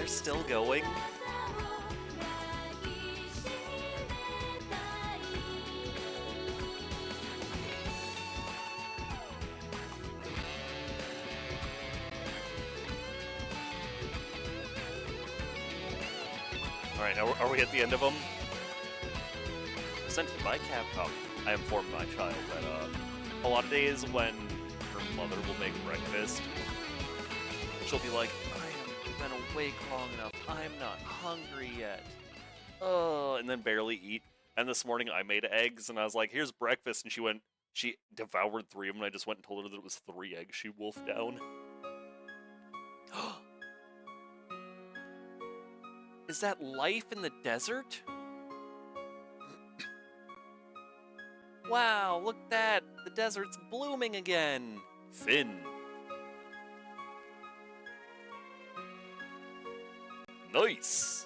they're still going? Alright, are we at the end of them? Presented by Capcom. I informed my child that a lot of days when her mother will make breakfast, she'll be like, I have been awake long enough, I'm not hungry yet. Oh, and then barely eat. And this morning I made eggs and I was like, here's breakfast, and she devoured 3 of them, and I just went and told her that it was 3 eggs she wolfed down. Is that life in the desert? Wow, look at that! The desert's blooming again! Finn. Nice!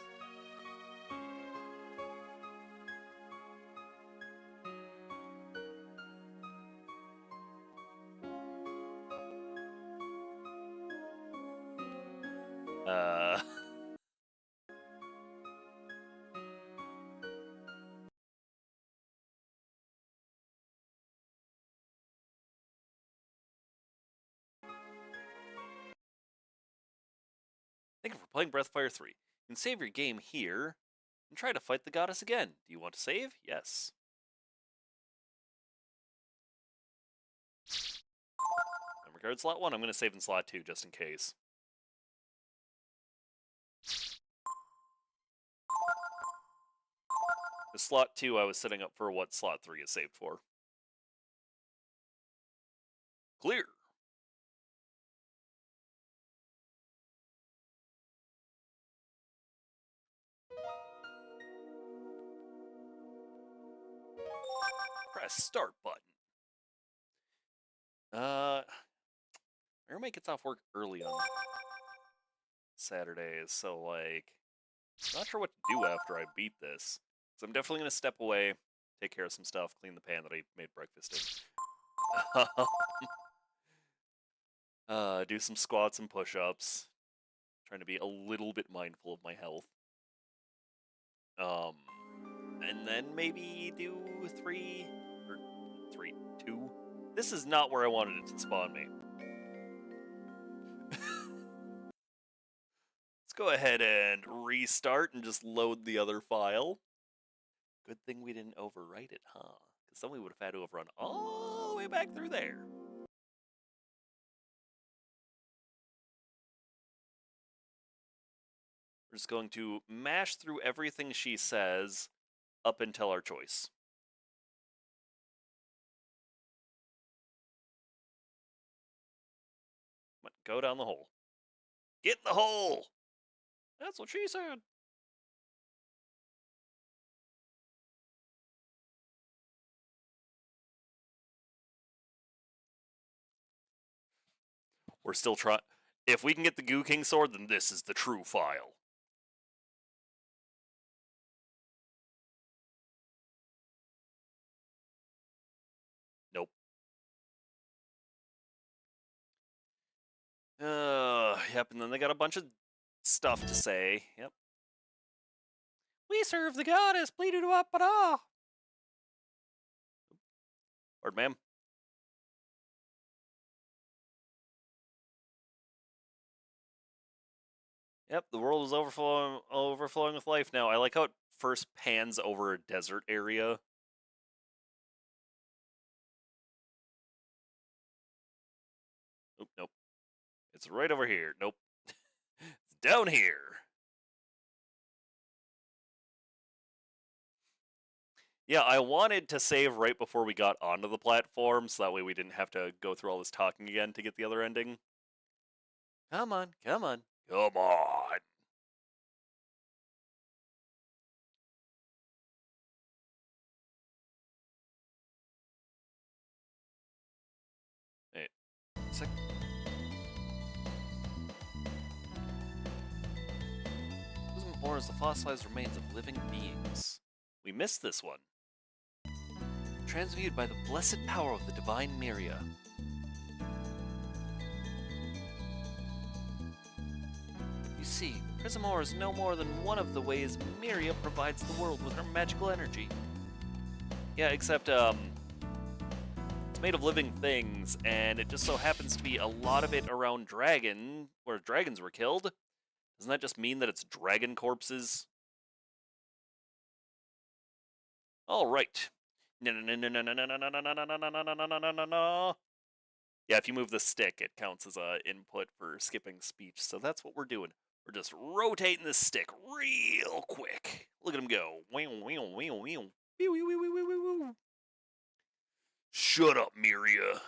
Thank you for playing Breathfire 3. You can save your game here and try to fight the goddess again. Do you want to save? Yes. Memory card slot 1, I'm going to save in slot 2 just in case. The slot 2 I was setting up for what slot 3 is saved for. Clear. Press start button. My roommate gets off work early on Saturdays, so like, not sure what to do after I beat this. So I'm definitely gonna step away, take care of some stuff, clean the pan that I made breakfast in. Do some squats and push-ups. Trying to be a little bit mindful of my health. And then maybe do 2. This is not where I wanted it to spawn me. Let's go ahead and restart and just load the other file. Good thing we didn't overwrite it, huh? Because then we would have had to have run all the way back through there. We're just going to mash through everything she says up until our choice. Go down the hole. Get in the hole! That's what she said. We're still trying. If we can get the Goo King sword, then this is the true file. Nope. Yep, and then they got a bunch of stuff to say. Yep. We serve the goddess, bleedoo-wap-ba-da! Pardon, ma'am. Yep, the world is overflowing with life now. I like how it first pans over a desert area. Oop, nope. It's right over here. Nope. It's down here. Yeah, I wanted to save right before we got onto the platform, so that way we didn't have to go through all this talking again to get the other ending. Come on, come on, come on. Wait, sec. Or as the fossilized remains of living beings. We missed this one. Transmuted by the blessed power of the divine Myria. You see, Prismore is no more than one of the ways Miria provides the world with her magical energy. Yeah, except, it's made of living things, and it just so happens to be a lot of it around where dragons were killed. Doesn't that just mean that it's dragon corpses? All right. No. Yeah, if you move the stick, it counts as a input for skipping speech. So that's what we're doing. We're just rotating the stick real quick. Look at him go. Shut up, Miria.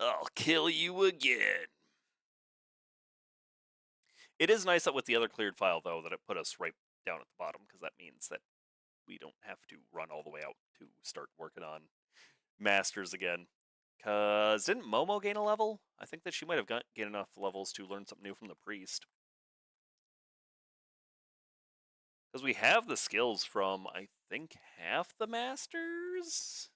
I'll kill you again. It is nice that with the other cleared file, though, that it put us right down at the bottom, because that means that we don't have to run all the way out to start working on Masters again. Because didn't Momo gain a level? I think that she might have gained enough levels to learn something new from the priest. Because we have the skills from, I think, half the Masters?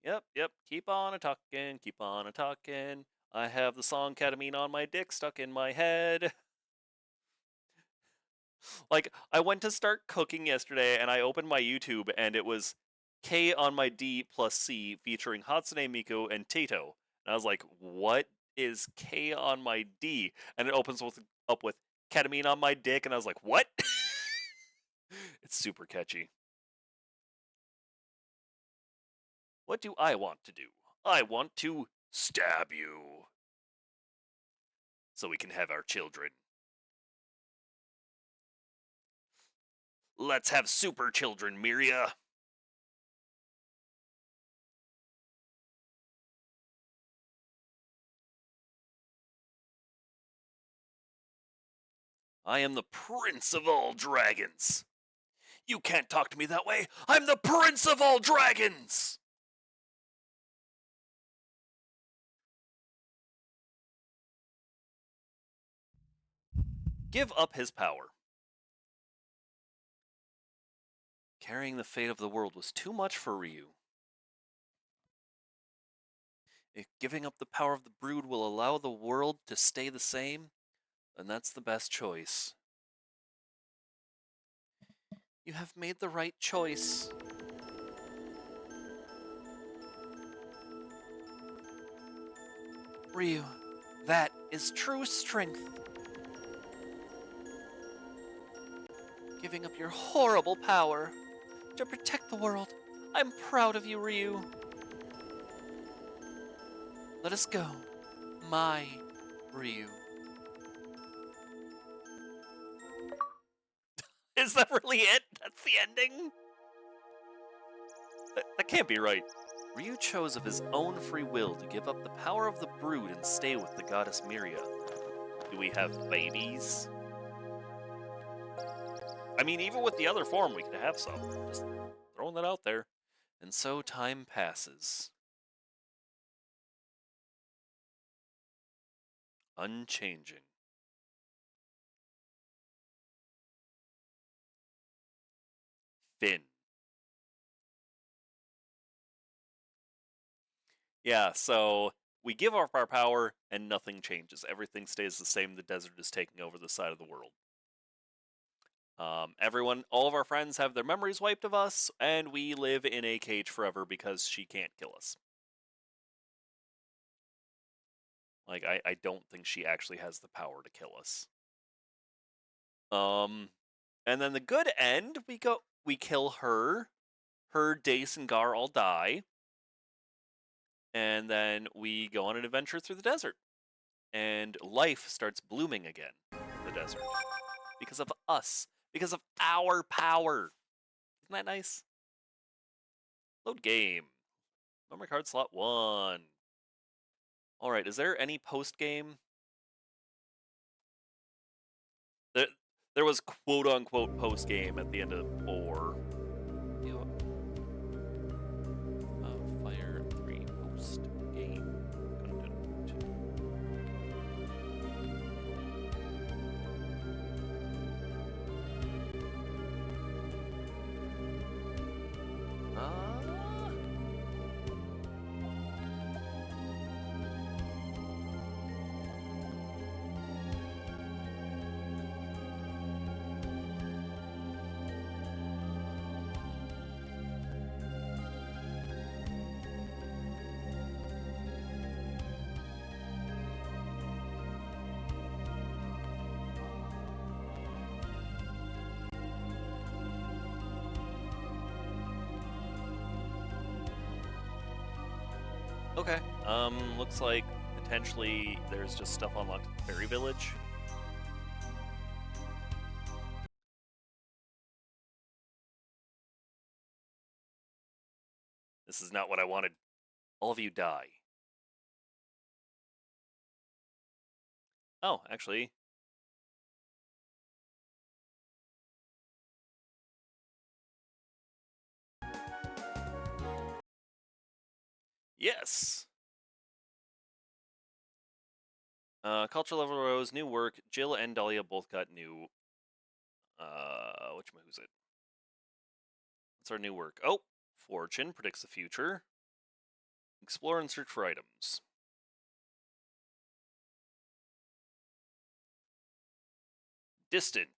Yep. Keep on a-talkin', keep on a-talkin'. I have the song Ketamine on my dick stuck in my head. Like, I went to start cooking yesterday, and I opened my YouTube, and it was K on my D plus C featuring Hatsune Miku and Tato. And I was like, what is K on my D? And it opens up with Ketamine on my dick, and I was like, what? It's super catchy. What do I want to do? I want to stab you. So we can have our children. Let's have super children, Miria. I am the prince of all dragons. You can't talk to me that way. I'm the prince of all dragons. Give up his power. Carrying the fate of the world was too much for Ryu. If giving up the power of the brood will allow the world to stay the same, then that's the best choice. You have made the right choice. Ryu, that is true strength. Giving up your horrible power to protect the world. I'm proud of you, Ryu. Let us go, my Ryu. Is that really it? That's the ending? That can't be right. Ryu chose of his own free will to give up the power of the brood and stay with the goddess Miria. Do we have babies? I mean, even with the other form, we could have some. Just throwing that out there. And so time passes. Unchanging. Finn. Yeah, so we give up our power and nothing changes. Everything stays the same. The desert is taking over the side of the world. All of our friends have their memories wiped of us, and we live in a cage forever because she can't kill us. Like, I don't think she actually has the power to kill us. And then the good end, we kill her. Her, Dace, and Gar all die. And then we go on an adventure through the desert. And life starts blooming again in the desert. Because of us. Because of our power. Isn't that nice? Load game. Memory card slot 1. Alright, is there any post-game? There was quote-unquote post-game at the end of 4. Fire 3 post-game. Okay. Looks like potentially there's just stuff unlocked at the Fairy Village. This is not what I wanted. All of you die. Oh, actually. Yes! Culture level rose, new work. Jill and Dahlia both got new... who's it? What's our new work? Oh! Fortune predicts the future. Explore and search for items. Distant.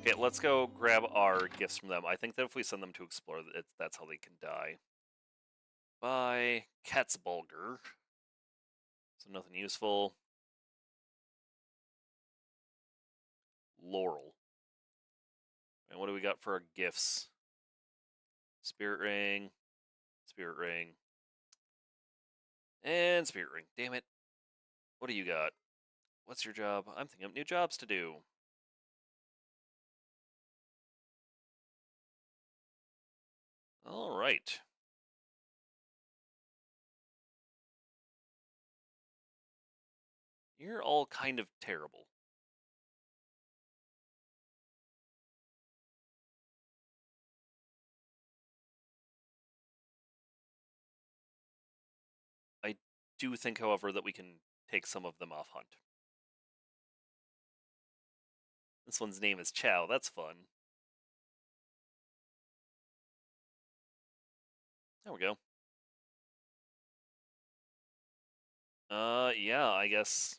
Okay, let's go grab our gifts from them. I think that if we send them to explore, that's how they can die. Bye. Katzbulger. So nothing useful. Laurel. And what do we got for our gifts? Spirit Ring. Spirit Ring. And Spirit Ring. Damn it. What do you got? What's your job? I'm thinking of new jobs to do. All right. You're all kind of terrible. I do think, however, that we can take some of them off hunt. This one's name is Chow. That's fun. There we go. Yeah, I guess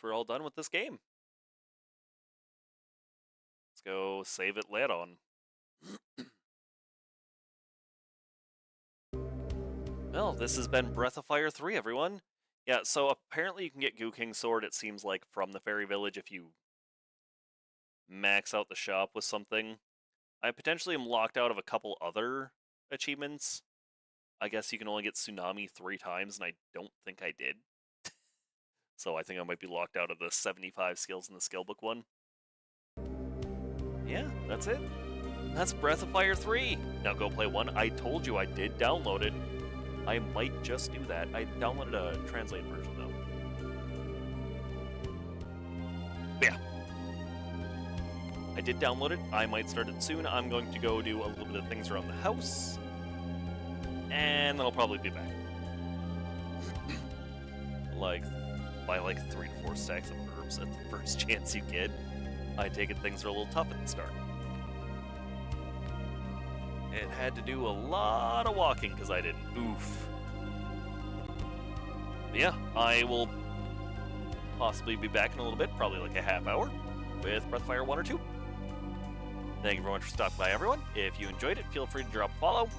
we're all done with this game. Let's go save it later on. Well, this has been Breath of Fire 3, everyone. Yeah, so apparently you can get Goo King's sword, it seems like, from the Fairy Village if you max out the shop with something. I potentially am locked out of a couple other achievements. I guess you can only get Tsunami 3 times, and I don't think I did. So I think I might be locked out of the 75 skills in the skill book one. Yeah, that's it. That's Breath of Fire 3. Now go play 1. I told you I did download it. I might just do that. I downloaded a translated version, though. Yeah. I did download it. I might start it soon. I'm going to go do a little bit of things around the house. And then I'll probably be back. Buy like 3 to 4 stacks of herbs at the first chance you get. I take it things are a little tough at the start. It had to do a lot of walking because I didn't. Oof. But yeah, I will possibly be back in a little bit, probably like a half hour, with Breath of Fire 1 or 2. Thank you very much for stopping by, everyone. If you enjoyed it, feel free to drop a follow.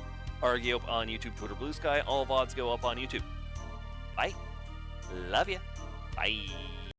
Argue up on YouTube, Twitter, Blue Sky. All VODs go up on YouTube. Bye. Love ya. Bye.